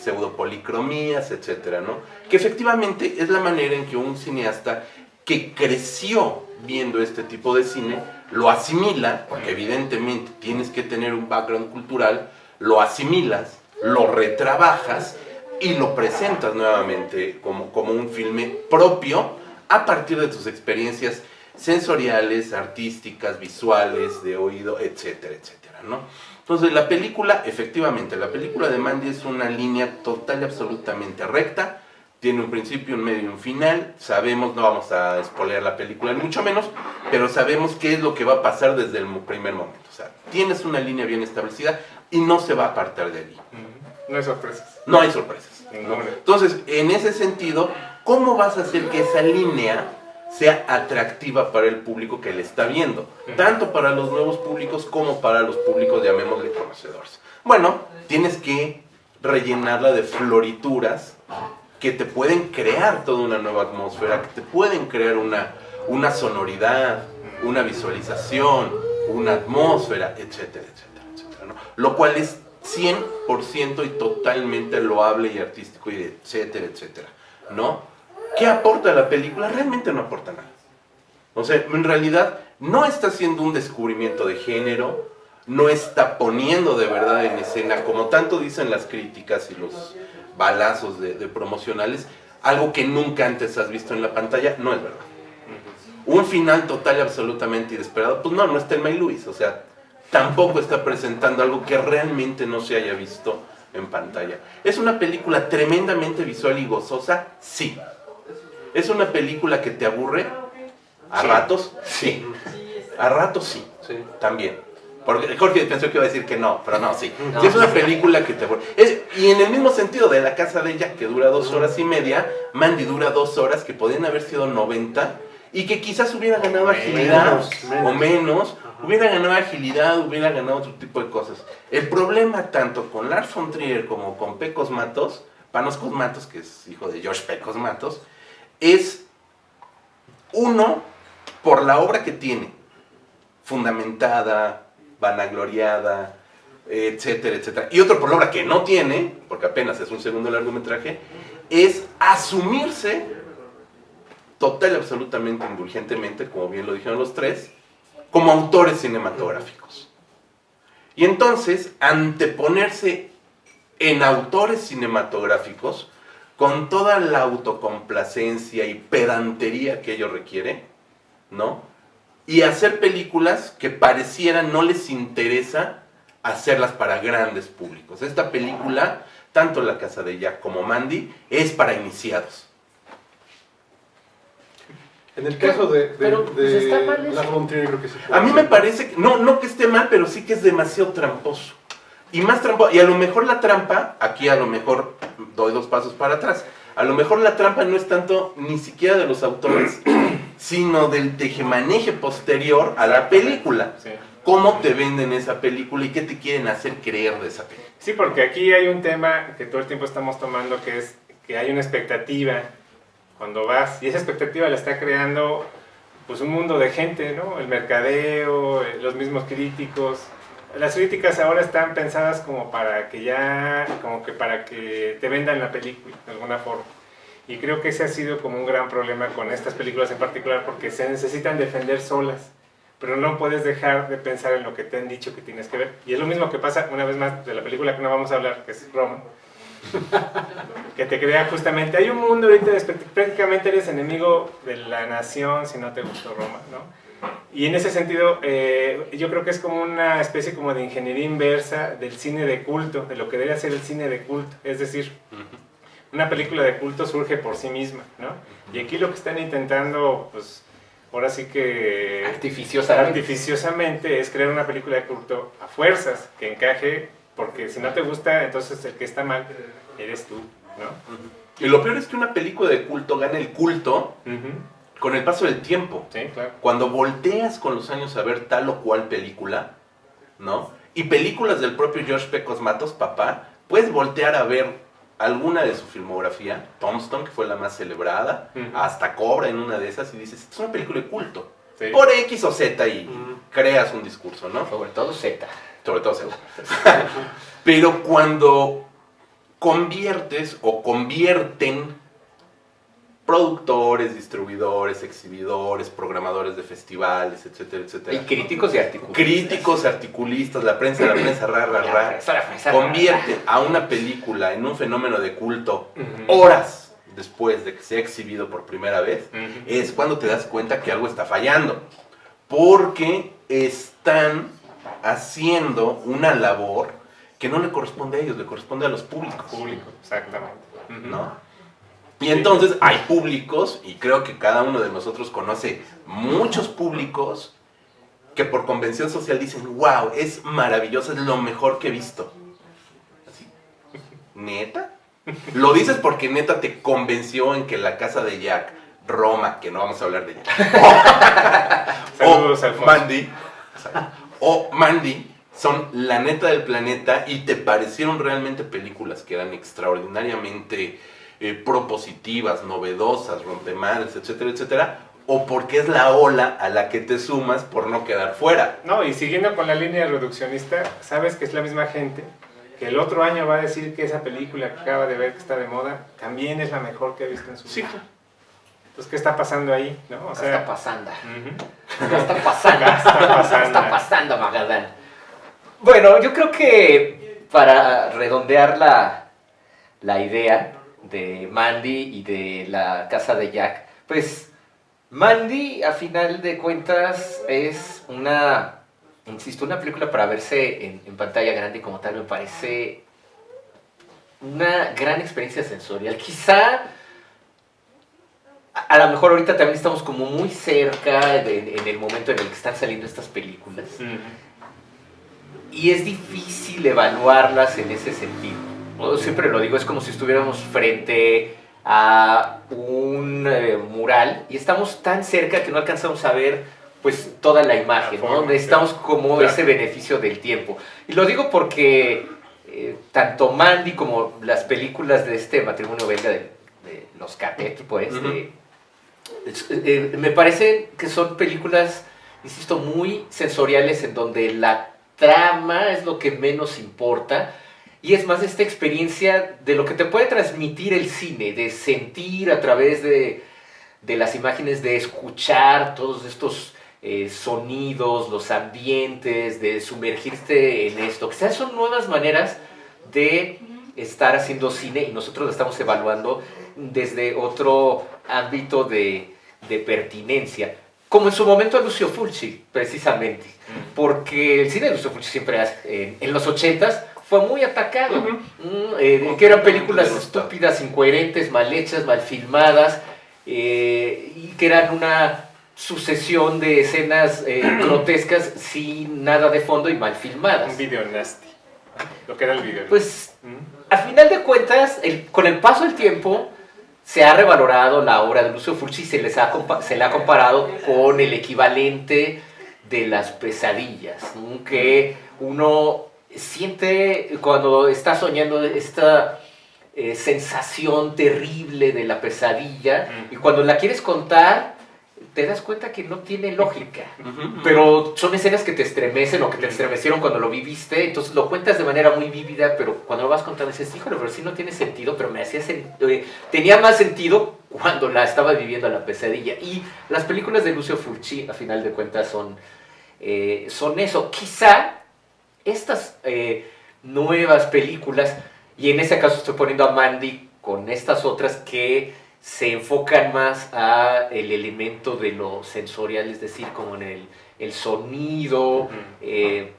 pseudo policromías, etcétera, ¿no? Que efectivamente es la manera en que un cineasta que creció viendo este tipo de cine lo asimila, porque evidentemente tienes que tener un background cultural, lo asimilas, lo retrabajas y lo presentas nuevamente como un filme propio a partir de tus experiencias sensoriales, artísticas, visuales, de oído, etcétera, etcétera, ¿no? Entonces la película, efectivamente, la película de Mandy es una línea total y absolutamente recta, tiene un principio, un medio y un final, sabemos, no vamos a spoilear la película ni mucho menos, pero sabemos qué es lo que va a pasar desde el primer momento, o sea, tienes una línea bien establecida y no se va a apartar de allí. No hay sorpresas. No hay sorpresas, ¿no? Ninguna. Entonces, en ese sentido, ¿cómo vas a hacer que esa línea sea atractiva para el público que le está viendo? Tanto para los nuevos públicos como para los públicos, llamémosle, conocedores. Bueno, tienes que rellenarla de florituras que te pueden crear toda una nueva atmósfera, que te pueden crear una sonoridad, una visualización, una atmósfera, etcétera, etcétera, etcétera, ¿no? Lo cual es 100% y totalmente loable y artístico y etcétera, etcétera, ¿no? ¿Qué aporta la película? Realmente no aporta nada. O sea, en realidad no está haciendo un descubrimiento de género, no está poniendo de verdad en escena, como tanto dicen las críticas y los balazos de promocionales, algo que nunca antes has visto en la pantalla. No es verdad. Un final total y absolutamente inesperado, pues no está Thelma y Luis, o sea, tampoco está presentando algo que realmente no se haya visto en pantalla. ¿Es una película tremendamente visual y gozosa? Sí. ¿Es una película que te aburre? ¿A ratos? Sí. A ratos sí, también. Porque Jorge pensó que iba a decir que no, pero no, sí. No, Sí, es una sí. película que te... y en el mismo sentido de La Casa de Jack, que dura 2 horas y media, Mandy dura 2 horas, que podían haber sido 90, y que quizás hubiera ganado agilidad, o menos, hubiera ganado agilidad, hubiera ganado otro tipo de cosas. El problema tanto con Lars von Trier como con Pecos Matos, Panos Cosmatos, que es hijo de George Pecos Matos, es uno, por la obra que tiene, fundamentada, vanagloriada, etcétera, etcétera. Y otro por la obra que no tiene, porque apenas es un segundo largometraje, es asumirse total y absolutamente indulgentemente, como bien lo dijeron los tres, como autores cinematográficos. Y entonces, anteponerse en autores cinematográficos, con toda la autocomplacencia y pedantería que ello requiere, ¿no? Y hacer películas que parecieran no les interesa hacerlas para grandes públicos. Esta película, tanto La Casa de Jack como Mandy, es para iniciados. En el caso de Pero, pues, está mal eso. Lars von Trier, creo que sí puede A mí ser. me parece, no que esté mal, pero sí que es demasiado tramposo. Y más tramposo, y a lo mejor la trampa, aquí a lo mejor doy 2 pasos para atrás, a lo mejor la trampa no es tanto ni siquiera de los autores, sino del tejemaneje posterior a la película. Sí. ¿Cómo te venden esa película y qué te quieren hacer creer de esa película? Sí, porque aquí hay un tema que todo el tiempo estamos tomando, que es que hay una expectativa cuando vas, y esa expectativa la está creando pues un mundo de gente, ¿no? El mercadeo, los mismos críticos. Las críticas ahora están pensadas como para que te vendan la película de alguna forma. Y creo que ese ha sido como un gran problema con estas películas en particular, porque se necesitan defender solas, pero no puedes dejar de pensar en lo que te han dicho que tienes que ver. Y es lo mismo que pasa, una vez más, de la película que no vamos a hablar, que es Roma, que te crea justamente, hay un mundo ahorita, prácticamente eres enemigo de la nación si no te gustó Roma, ¿no? Y en ese sentido, yo creo que es como una especie como de ingeniería inversa del cine de culto, de lo que debe ser el cine de culto. Es decir, una película de culto surge por sí misma, ¿no? Y aquí lo que están intentando, pues, ahora sí que artificiosamente es crear una película de culto a fuerzas, que encaje, porque si no te gusta, entonces el que está mal eres tú, ¿no? Y lo peor es que una película de culto gana el culto con el paso del tiempo. Sí, claro. Cuando volteas con los años a ver tal o cual película, ¿no? Y películas del propio George Pecos Matos, papá, puedes voltear a ver alguna de su filmografía, Tombstone, que fue la más celebrada, hasta Cobra en una de esas, y dices, es una película de culto. Sí. Por X o Z y creas un discurso, ¿no? Sobre todo Z. Sobre todo Z. Pero cuando conviertes o convierten productores, distribuidores, exhibidores, programadores de festivales, etcétera, Y etcétera. críticos y articulistas. Críticos, articulistas, la prensa, convierte a una película en un fenómeno de culto horas después de que se ha exhibido por primera vez, es cuando te das cuenta que algo está fallando. Porque están haciendo una labor que no le corresponde a ellos, le corresponde a los públicos. Público, exactamente. ¿No? Y entonces hay públicos, y creo que cada uno de nosotros conoce muchos públicos que por convención social dicen, wow, es maravilloso, es lo mejor que he visto. Así, ¿neta? Lo dices porque neta te convenció en que La Casa de Jack, Roma, que no vamos a hablar de Jack, Saludos, Alfonso. Mandy son la neta del planeta y te parecieron realmente películas que eran extraordinariamente propositivas, novedosas, rompemadres, etcétera, etcétera, o porque es la ola a la que te sumas por no quedar fuera. No, y siguiendo con la línea reduccionista, sabes que es la misma gente que el otro año va a decir que esa película que acaba de ver que está de moda también es la mejor que ha visto en su vida. Sí. Entonces, ¿qué está pasando ahí? ¿No? O ¿Qué sea, está pasando? ujú. ¿Qué está pasando? ¿Qué está pasando? ¿Qué está pasando, Magadán? Bueno, yo creo que para redondear la idea de Mandy y de La Casa de Jack, pues Mandy, a final de cuentas, es una película para verse en pantalla grande y como tal me parece una gran experiencia sensorial. Quizá, a lo mejor ahorita también estamos como muy cerca en el momento en el que están saliendo estas películas. y es difícil evaluarlas en ese sentido. Yo siempre lo digo, es como si estuviéramos frente a un mural y estamos tan cerca que no alcanzamos a ver pues toda la imagen, ¿no? Necesitamos como ese beneficio del tiempo. Y lo digo porque tanto Mandy como las películas de este matrimonio belga de los Catet, pues, me parece que son películas, insisto, muy sensoriales en donde la trama es lo que menos importa y es más esta experiencia de lo que te puede transmitir el cine, de sentir a través de las imágenes, de escuchar todos estos sonidos, los ambientes, de sumergirte en esto. Quizás son nuevas maneras de estar haciendo cine y nosotros lo estamos evaluando desde otro ámbito de pertinencia. Como en su momento Lucio Fulci, precisamente. Porque el cine de Lucio Fulci siempre, en los 80s, fue muy atacado. Que eran películas estúpidas, incoherentes, mal hechas, mal filmadas, y que eran una sucesión de escenas grotescas sin nada de fondo y mal filmadas. Un video nasty. Lo que era el video. Pues, a final de cuentas, con el paso del tiempo, se ha revalorado la obra de Lucio Fulci y se le ha comparado con el equivalente de las pesadillas, ¿no? Que uno siente cuando está soñando esta sensación terrible de la pesadilla y cuando la quieres contar te das cuenta que no tiene lógica, pero son escenas que te estremecen o que te estremecieron cuando lo viviste, entonces lo cuentas de manera muy vívida, pero cuando lo vas contando dices, híjole, pero sí no tiene sentido, pero tenía más sentido cuando la estaba viviendo la pesadilla. Y las películas de Lucio Fulci, a final de cuentas, son eso. Quizá estas nuevas películas, y en ese caso estoy poniendo a Mandy con estas otras que se enfocan más a el elemento de lo sensorial, es decir, como en el sonido, el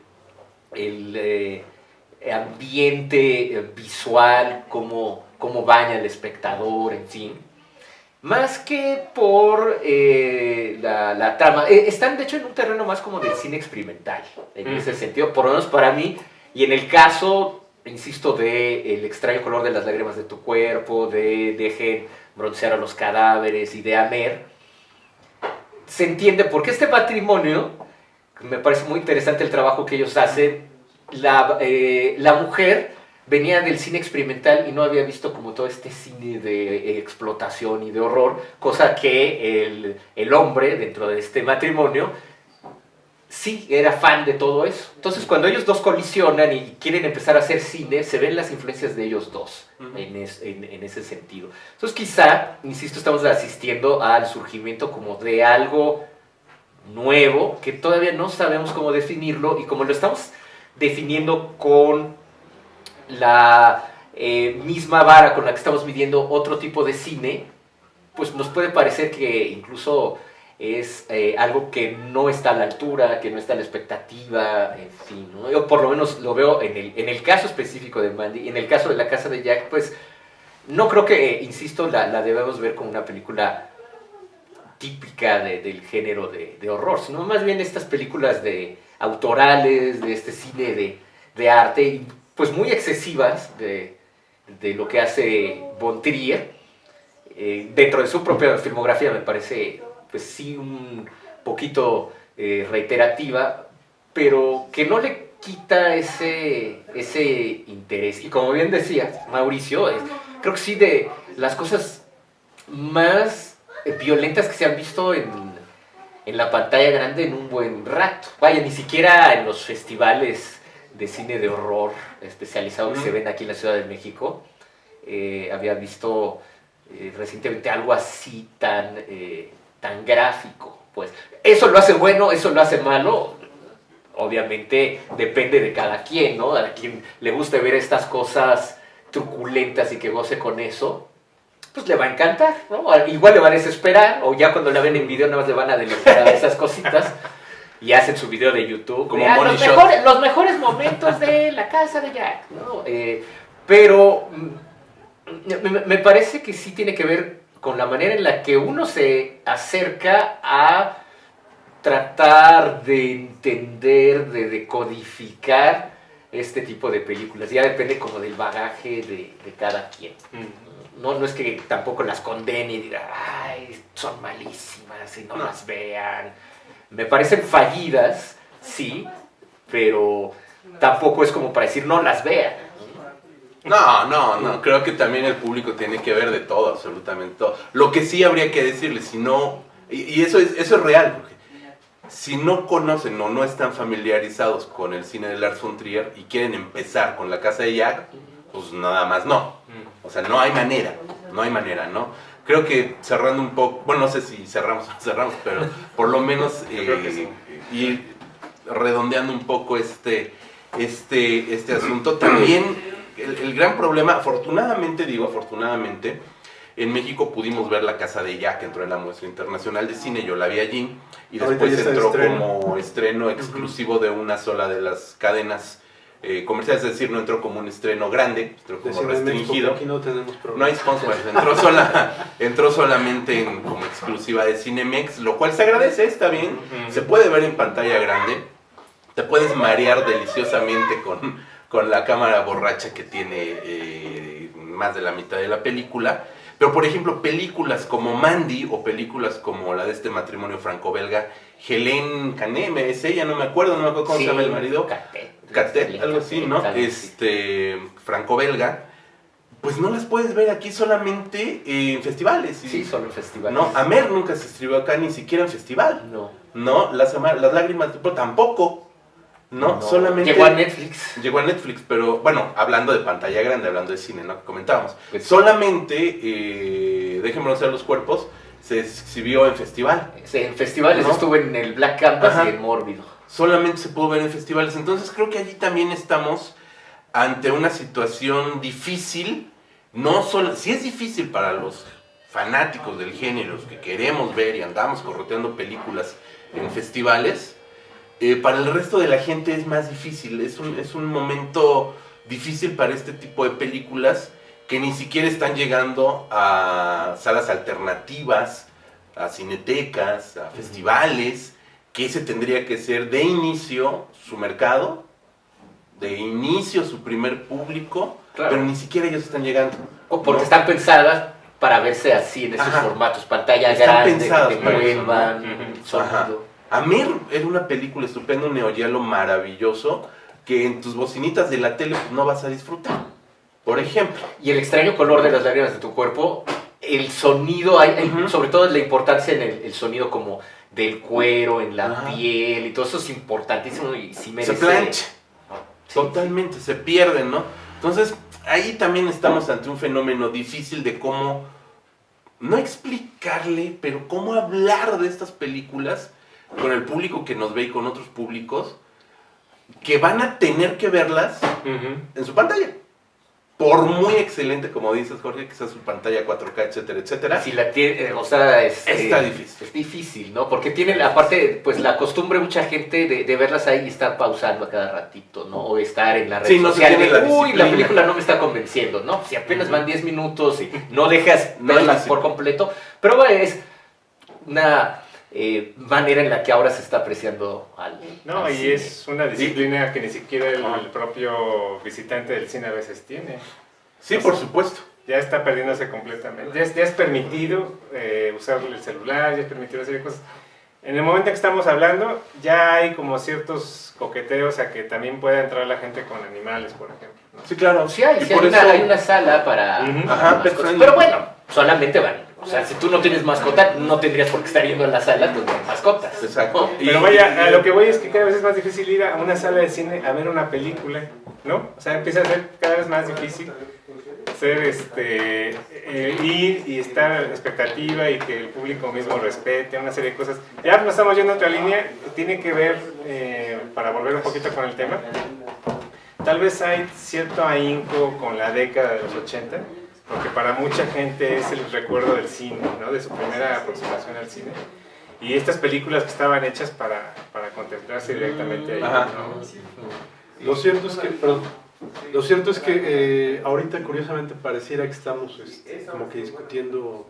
ambiente visual, cómo baña al espectador, en fin. Más que por la trama. Están, de hecho, en un terreno más como del cine experimental, en ese sentido, por lo menos para mí, y en el caso, insisto, de El extraño color de las lágrimas de tu cuerpo, de Dejen broncear a los cadáveres y de Amer, se entiende por qué este matrimonio, me parece muy interesante el trabajo que ellos hacen, la mujer venía del cine experimental y no había visto como todo este cine de explotación y de horror, cosa que el hombre dentro de este matrimonio sí era fan de todo eso. Entonces cuando ellos dos colisionan y quieren empezar a hacer cine, se ven las influencias de ellos dos en ese sentido. Entonces quizá, insisto, estamos asistiendo al surgimiento como de algo nuevo que todavía no sabemos cómo definirlo, y como lo estamos definiendo con la misma vara con la que estamos midiendo otro tipo de cine, pues nos puede parecer que incluso es algo que no está a la altura, que no está a la expectativa, en fin, ¿no? Yo por lo menos lo veo en el caso específico de Mandy. Y en el caso de La casa de Jack, pues no creo que, insisto, la debemos ver como una película típica del género de horror, sino más bien estas películas autorales, de este cine de arte, y pues muy excesivas de lo que hace von Trier. Dentro de su propia filmografía me parece, pues sí, un poquito reiterativa, pero que no le quita ese interés. Y como bien decía Mauricio, creo que sí, de las cosas más violentas que se han visto en la pantalla grande en un buen rato. Vaya, ni siquiera en los festivales de cine de horror especializado que se ven aquí en la Ciudad de México había visto recientemente algo así tan gráfico. Pues eso lo hace bueno, eso lo hace malo, obviamente depende de cada quien, ¿no? A quien le guste ver estas cosas truculentas y que goce con eso, pues le va a encantar, ¿no? Igual le va a desesperar, o ya cuando la ven en video nada más le van a adelantar a esas cositas y hacen su video de YouTube como Money Shot. Los mejores momentos de La casa de Jack, ¿no? Pero me parece que sí tiene que ver con la manera en la que uno se acerca a tratar de entender, de decodificar este tipo de películas. Ya depende como del bagaje de cada quien. No es que tampoco las condene y diga, ay, son malísimas y no las vean. Me parecen fallidas, sí, pero tampoco es como para decir no las vean. No, creo que también el público tiene que ver de todo, absolutamente todo. Lo que sí habría que decirle, si no, y eso es real, porque si no conocen o no están familiarizados con el cine de Lars von Trier y quieren empezar con La Casa de Jack, pues nada más no. O sea, no hay manera, ¿no? Creo que cerrando un poco, bueno, no sé si cerramos, pero por lo menos ir redondeando un poco este asunto. También el gran problema, afortunadamente, en México pudimos ver La Casa de Jack, entró en la muestra internacional de cine, yo la vi allí, y después entró como estreno exclusivo de una sola de las cadenas comerciales, es decir, no entró como un estreno grande, entró como restringido. Aquí no tenemos problema. No hay sponsors, entró solamente como exclusiva de Cinemex, lo cual se agradece, está bien, se puede ver en pantalla grande, te puedes marear deliciosamente con la cámara borracha que tiene más de la mitad de la película. Pero, por ejemplo, películas como Mandy o películas como la de este matrimonio franco-belga, Hélène Canet, es ella, no me acuerdo cómo se llama el marido. Catet, algo así, ¿no? Franco-belga, pues no las puedes ver aquí solamente en festivales. Sí, solo en festivales. No, Amer nunca se estrenó acá, ni siquiera en festival. No, las lágrimas de Poe tampoco. No, solamente... Llegó a Netflix, pero bueno, hablando de pantalla grande, hablando de cine, ¿no? Que comentábamos. Pues, solamente, Déjenme ser los cuerpos, se exhibió en festival. Sí, en festivales, ¿no? Estuvo en el Black Canvas y en Mórbido. Solamente se pudo ver en festivales. Entonces creo que allí también estamos ante una situación difícil. Sí es difícil para los fanáticos del género, los que queremos ver y andamos correteando películas en festivales. Para el resto de la gente es más difícil, es un momento difícil para este tipo de películas que ni siquiera están llegando a salas alternativas, a cinetecas, a festivales, que ese tendría que ser de inicio su mercado, de inicio su primer público, claro. Pero ni siquiera ellos están llegando. O porque están pensadas para verse así en esos formatos, pantalla grande, que te muevan, sonido. Amer era una película estupenda, un neogiallo maravilloso que en tus bocinitas de la tele no vas a disfrutar, por ejemplo. Y el extraño color de las lágrimas de tu cuerpo, el sonido, sobre todo la importancia en el sonido como del cuero, en la piel, y todo eso es importantísimo y sí merece... Se plancha, totalmente, se pierden, ¿no? Entonces, ahí también estamos ante un fenómeno difícil de cómo, no explicarle, pero cómo hablar de estas películas con el público que nos ve y con otros públicos que van a tener que verlas en su pantalla. Por muy excelente, como dices, Jorge, que sea su pantalla 4K, etcétera, etcétera. Si la tiene, o sea, está difícil. Es difícil, ¿no? Porque tienen, aparte, pues la costumbre mucha gente de verlas ahí y estar pausando a cada ratito, ¿no? O estar en la red social de, la película no me está convenciendo, ¿no? Si apenas van 10 minutos y no dejas verlas por completo. Pero bueno, es una... manera en la que ahora se está apreciando al y cine. es una disciplina que ni siquiera el propio visitante del cine a veces tiene. Sí, por supuesto. Ya está perdiéndose completamente. Ya es permitido usar el celular, ya es permitido hacer cosas. En el momento en que estamos hablando, ya hay como ciertos coqueteos a que también pueda entrar la gente con animales, por ejemplo, ¿no? Sí, claro. Sí hay una sala para... pero bueno, solamente van. O sea, si tú no tienes mascota, no tendrías por qué estar yendo a la sala con mascotas. Exacto. Pero vaya, a lo que voy es que cada vez es más difícil ir a una sala de cine a ver una película, ¿no? O sea, empieza a ser cada vez más difícil ir y estar en expectativa y que el público mismo respete una serie de cosas. Ya nos estamos yendo a otra línea, tiene que ver, para volver un poquito con el tema, tal vez hay cierto ahínco con la década de los 80, porque para mucha gente es el recuerdo del cine, ¿no? De su primera aproximación al cine. Y estas películas que estaban hechas para contemplarse directamente ahí, ¿no? Lo cierto es que ahorita curiosamente pareciera que estamos como que discutiendo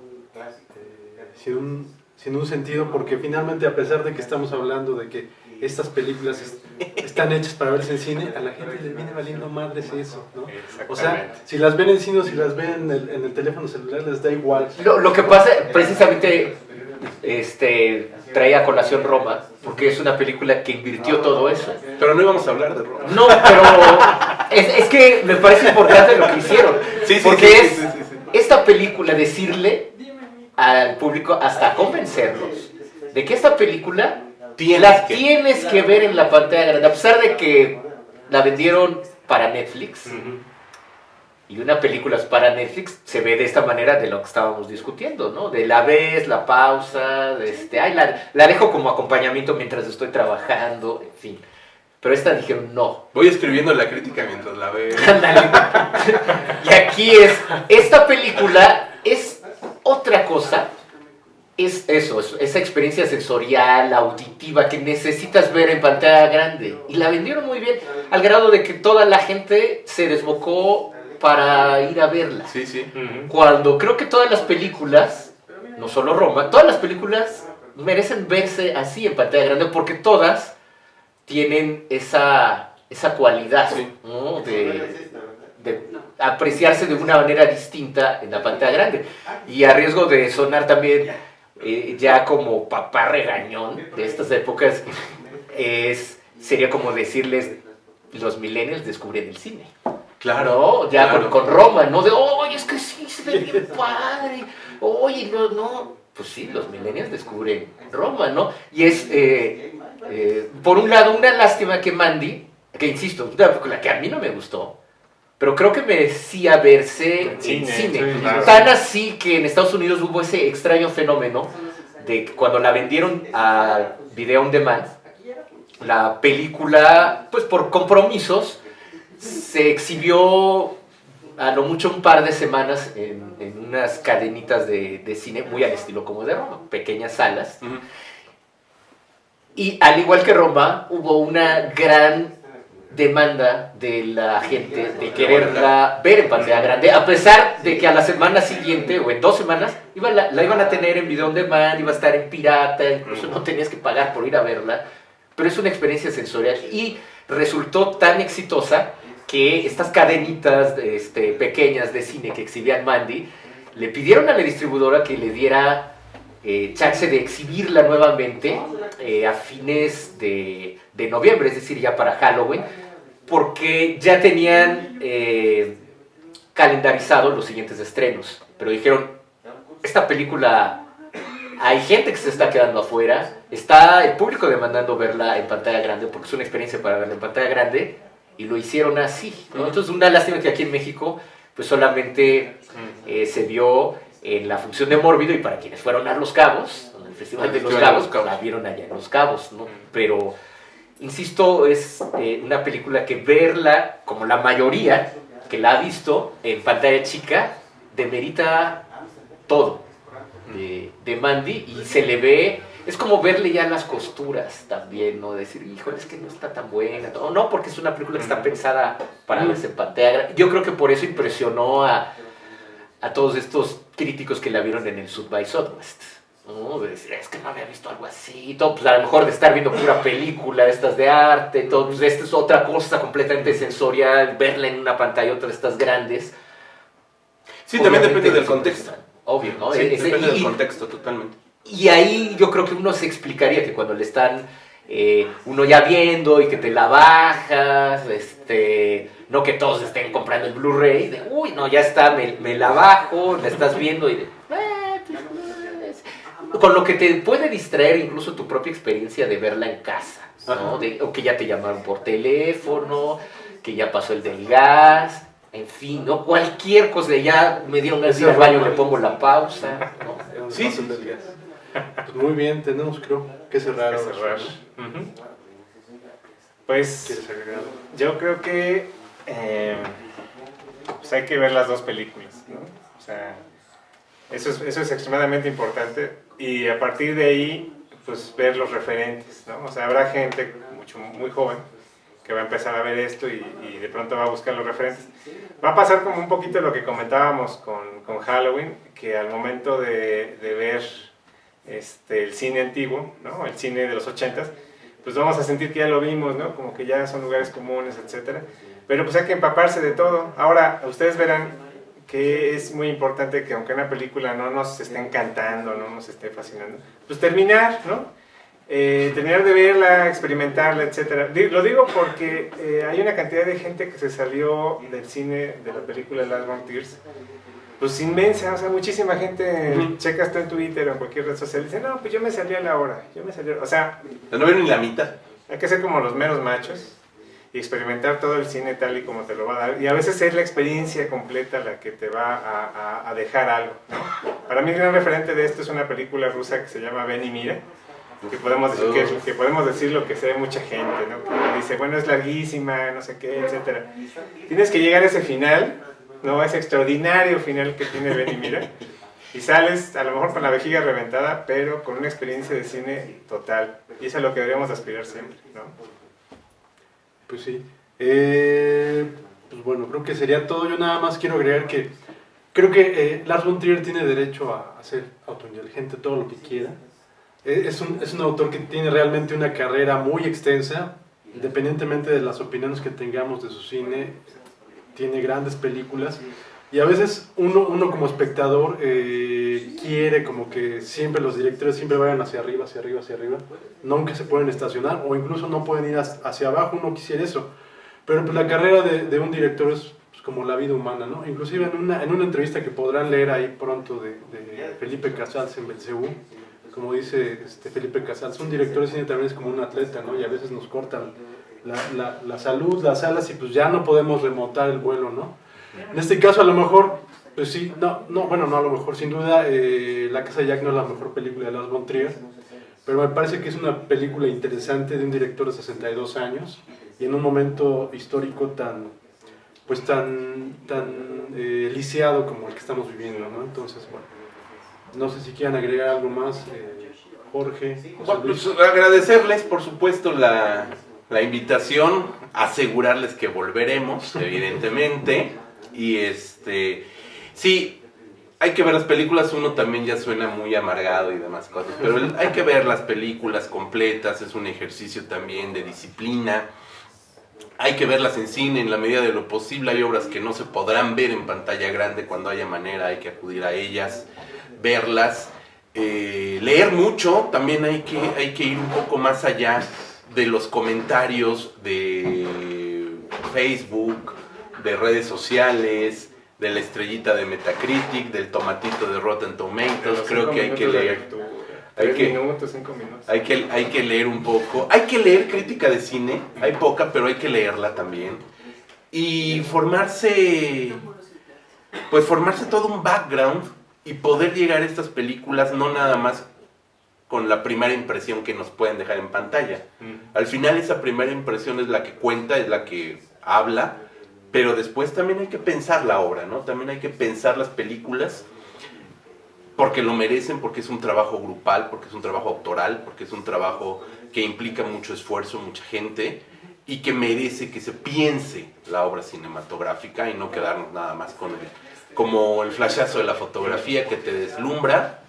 sin un sentido, porque finalmente, a pesar de que estamos hablando de que estas películas están hechas para verse en cine, a la gente le viene valiendo madres eso, ¿no? O sea, Exactamente. si las ven en cine o si las ven en el teléfono celular, les da igual. Lo que pasa, precisamente, trae a colación Roma, porque es una película que invirtió todo eso. Pero no íbamos a hablar de Roma. No, pero es que me parece importante lo que hicieron. Sí, sí, porque sí, es sí, sí, sí. esta película decirle al público, hasta convencerlos, de que esta película tienes que ver en la pantalla grande. A pesar de que la vendieron para Netflix, y una película es para Netflix, se ve de esta manera de lo que estábamos discutiendo, ¿no? De la ves, la pausa, la dejo como acompañamiento mientras estoy trabajando, en fin. Pero esta dijeron, no. Voy escribiendo la crítica mientras la veo. Ándale. Y aquí esta película es otra cosa, es eso, es esa experiencia sensorial, auditiva, que necesitas ver en pantalla grande. Y la vendieron muy bien, al grado de que toda la gente se desbocó para ir a verla. Sí, sí. Cuando creo que todas las películas, no solo Roma, todas las películas merecen verse así en pantalla grande, porque todas tienen esa cualidad, Sí. ¿no? de apreciarse de una manera distinta en la pantalla grande. Y a riesgo de sonar también ya como papá regañón de estas épocas, sería como decirles, los millennials descubren el cine. Claro. ¿No? Ya claro. con Roma, ¿no? De, oye, es que sí, se ve bien padre. Oye, no. Pues sí, los millennials descubren Roma, ¿no? Y es, por un lado, una lástima que Mandy, que insisto, una película que a mí no me gustó, pero creo que merecía verse en cine. Sí, claro. Tan así que en Estados Unidos hubo ese extraño fenómeno de que cuando la vendieron a Video On Demand, la película, pues por compromisos, se exhibió a lo mucho un par de semanas en unas cadenitas de cine muy al estilo como de Roma, pequeñas salas. Ujú. Y al igual que Roma, hubo una gran demanda de la gente de quererla ver en pantalla grande, a pesar de que a la semana siguiente o en 2 semanas la iban a tener en video on demand, iba a estar en pirata, incluso no tenías que pagar por ir a verla, pero es una experiencia sensorial y resultó tan exitosa que estas cadenitas pequeñas de cine que exhibían Mandy le pidieron a la distribuidora que le diera chance de exhibirla nuevamente a fines de noviembre, es decir, ya para Halloween, porque ya tenían calendarizados los siguientes estrenos. Pero dijeron, esta película, hay gente que se está quedando afuera, está el público demandando verla en pantalla grande, porque es una experiencia para verla en pantalla grande, y lo hicieron así, ¿no? Entonces, una lástima que aquí en México, pues solamente se vio en la función de Mórbido, y para quienes fueron a Los Cabos, en el Festival de Los Cabos, la vieron allá en Los Cabos, ¿no? Pero, insisto, es una película que verla, como la mayoría que la ha visto en pantalla chica, demerita todo de Mandy, y se le ve, es como verle ya las costuras también, ¿no? Decir, híjole, es que no está tan buena, no, porque es una película que está pensada para verse en pantalla grande. Yo creo que por eso impresionó a todos estos críticos que la vieron en el South by Southwest, ¿no? De decir, es que no había visto algo así, todo, pues a lo mejor de estar viendo pura película de estas de arte, todo, pues esta es otra cosa completamente sensorial, verla en una pantalla, otra de estas grandes. Sí, también Obviamente depende del contexto. Obvio, ¿no? Sí, depende del contexto, totalmente. Y ahí yo creo que uno se explicaría que cuando le están uno ya viendo y que te la bajas, no que todos estén comprando el Blu-ray, de uy, no, ya está, me la bajo, la estás viendo y de, con lo que te puede distraer incluso tu propia experiencia de verla en casa, ¿no? O que ya te llamaron por teléfono, que ya pasó el del gas, en fin, ¿no? Cualquier cosa, ya me dieron ganas de ir al baño, le pongo la pausa, ¿no? Sí, sí. Pues muy bien, tenemos creo que cerrar. Que cerrar. ¿No? Pues ¿Quieres agregar algo? yo creo que pues hay que ver las dos películas, ¿no? O sea, eso es extremadamente importante, y a partir de ahí pues ver los referentes, ¿no? O sea, habrá gente muy joven que va a empezar a ver esto y de pronto va a buscar los referentes. Va a pasar como un poquito lo que comentábamos con Halloween, que al momento de ver el cine antiguo, ¿no? El cine de los 80s, pues vamos a sentir que ya lo vimos, ¿no? Como que ya son lugares comunes, etcétera. Pero pues hay que empaparse de todo. Ahora, ustedes verán que es muy importante que aunque una película no nos esté encantando, no nos esté fascinando, pues terminar, ¿no? Terminar de verla, experimentarla, etcétera. Lo digo porque hay una cantidad de gente que se salió del cine de la película Last Frontiers, pues inmensa, o sea, muchísima gente, checas tú en Twitter o en cualquier red social, dice, no, pues yo me salí a la hora, o sea... No vieron ni la mitad. Hay que ser como los meros machos y experimentar todo el cine tal y como te lo va a dar. Y a veces es la experiencia completa la que te va a dejar algo, ¿no? Para mí el gran referente de esto es una película rusa que se llama Ven y mira, que podemos decir, que podemos decir lo que sea mucha gente, ¿no? Que dice, bueno, es larguísima, no sé qué, etcétera. Tienes que llegar a ese final, ¿no? Ese extraordinario final que tiene Ven y mira. Y sales a lo mejor con la vejiga reventada, pero con una experiencia de cine total. Y eso es a lo que deberíamos aspirar siempre, ¿no? Pues sí. Pues bueno, creo que sería todo. Yo nada más quiero agregar que creo que Lars von Trier tiene derecho a ser autoindulgente todo lo que quiera. Es un autor que tiene realmente una carrera muy extensa, independientemente de las opiniones que tengamos de su cine, tiene grandes películas. Y a veces uno como espectador quiere como que siempre los directores siempre vayan hacia arriba, hacia arriba, hacia arriba. Nunca se pueden estacionar o incluso no pueden ir hacia abajo, uno quisiera eso. Pero pues la carrera de un director es pues, como la vida humana, ¿no? Inclusive en una entrevista que podrán leer ahí pronto de Felipe Casals en Belcebú, como dice Felipe Casals, un director de cine también es como un atleta, ¿no? Y a veces nos cortan la salud, las alas y pues ya no podemos remontar el vuelo, ¿no? En este caso a lo mejor, pues sí, bueno, no a lo mejor, sin duda La Casa de Jack no es la mejor película de Lars von Trier, pero me parece que es una película interesante de un director de 62 años y en un momento histórico tan lisiado como el que estamos viviendo, ¿no? Entonces, bueno, no sé si quieran agregar algo más, Jorge. Bueno, pues, agradecerles, por supuesto, la invitación, asegurarles que volveremos, evidentemente. Y sí, hay que ver las películas, uno también ya suena muy amargado y demás cosas, pero hay que ver las películas completas, es un ejercicio también de disciplina. Hay que verlas en cine en la medida de lo posible, hay obras que no se podrán ver en pantalla grande, cuando haya manera hay que acudir a ellas, verlas, leer mucho, también hay que ir un poco más allá de los comentarios de Facebook, de redes sociales, de la estrellita de Metacritic, del tomatito de Rotten Tomatoes. Creo que hay que leer. 3 minutos, 5 minutos. Hay que leer un poco. Hay que leer crítica de cine. Hay poca, pero hay que leerla también. Y formarse todo un background y poder llegar a estas películas no nada más con la primera impresión que nos pueden dejar en pantalla. Al final esa primera impresión es la que cuenta, es la que habla, pero después también hay que pensar la obra, ¿no? También hay que pensar las películas porque lo merecen, porque es un trabajo grupal, porque es un trabajo autoral, porque es un trabajo que implica mucho esfuerzo, mucha gente, y que merece que se piense la obra cinematográfica y no quedarnos nada más con como el flashazo de la fotografía que te deslumbra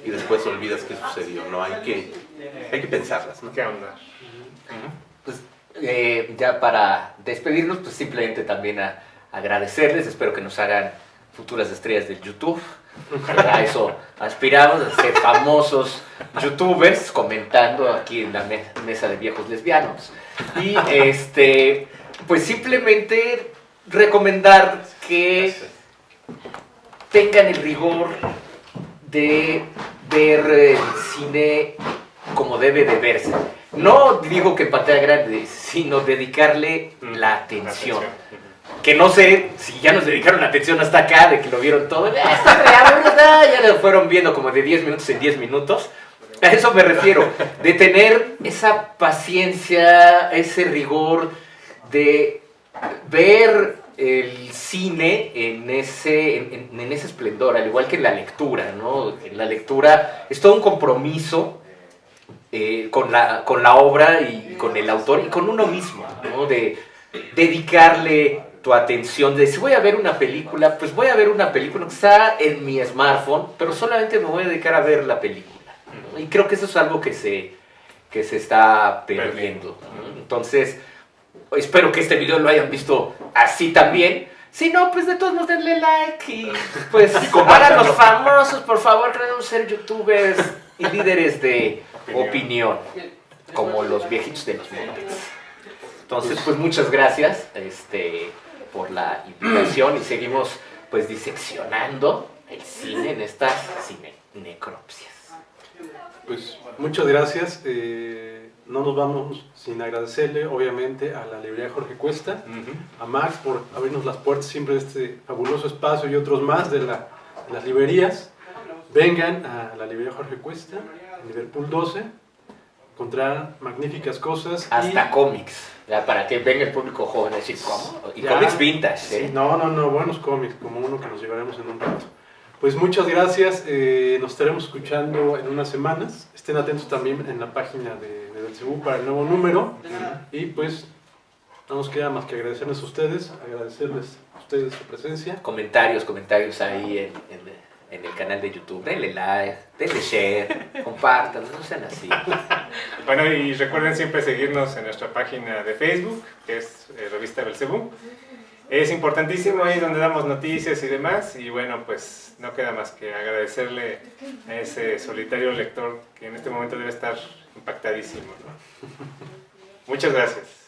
y después olvidas qué sucedió, ¿no? Hay que pensarlas, ¿no? ¿Qué onda? Pues ya para despedirnos, pues simplemente también agradecerles, espero que nos hagan futuras estrellas del YouTube. A eso aspiramos, a ser famosos youtubers comentando aquí en la mesa de viejos lesbianos. Y pues simplemente recomendar que tengan el rigor de ver cine como debe de verse. No digo que en pantalla grande, sino dedicarle la atención. Que no sé si ya nos dedicaron la atención hasta acá, de que lo vieron todo. Está real, ya lo fueron viendo como de 10 minutos en 10 minutos. A eso me refiero, de tener esa paciencia, ese rigor de ver el cine en ese esplendor, al igual que en la lectura, ¿no? En la lectura es todo un compromiso con la obra y con el autor y con uno mismo, ¿no? De dedicarle tu atención, de si voy a ver una película, pues voy a ver una película que está en mi smartphone, pero solamente me voy a dedicar a ver la película, ¿no? Y creo que eso es algo que se está perdiendo. ¿No? Entonces, espero que este video lo hayan visto así también. Si no, pues de todos modos denle like y pues háganos famosos, por favor, queremos ser youtubers y líderes de opinión, como los viejitos de los Muppets. Entonces, pues muchas gracias por la invitación y seguimos pues diseccionando el cine en estas cinecropsias. Pues muchas gracias. No nos vamos sin agradecerle, obviamente, a la librería Jorge Cuesta, a Max por abrirnos las puertas siempre de este fabuloso espacio y otros más de las librerías. Vengan a la librería Jorge Cuesta, en Liverpool 12, encontrarán magníficas cosas. Hasta cómics, ya, para que venga el público joven a decir, ¿cómo? Y ya, cómics vintage, ¿eh? Sí, no, buenos cómics, como uno que nos llevaremos en un rato. Pues muchas gracias, nos estaremos escuchando en unas semanas. Estén atentos también en la página de Belcebú para el nuevo número. Y pues no nos queda más que agradecerles a ustedes su presencia. Comentarios ahí en el canal de YouTube. Denle like, denle share, compartan, no sean así. Bueno, y recuerden siempre seguirnos en nuestra página de Facebook, que es Revista Belcebú. Es importantísimo, ahí donde damos noticias y demás, y bueno, pues no queda más que agradecerle a ese solitario lector que en este momento debe estar impactadísimo, ¿no? Muchas gracias.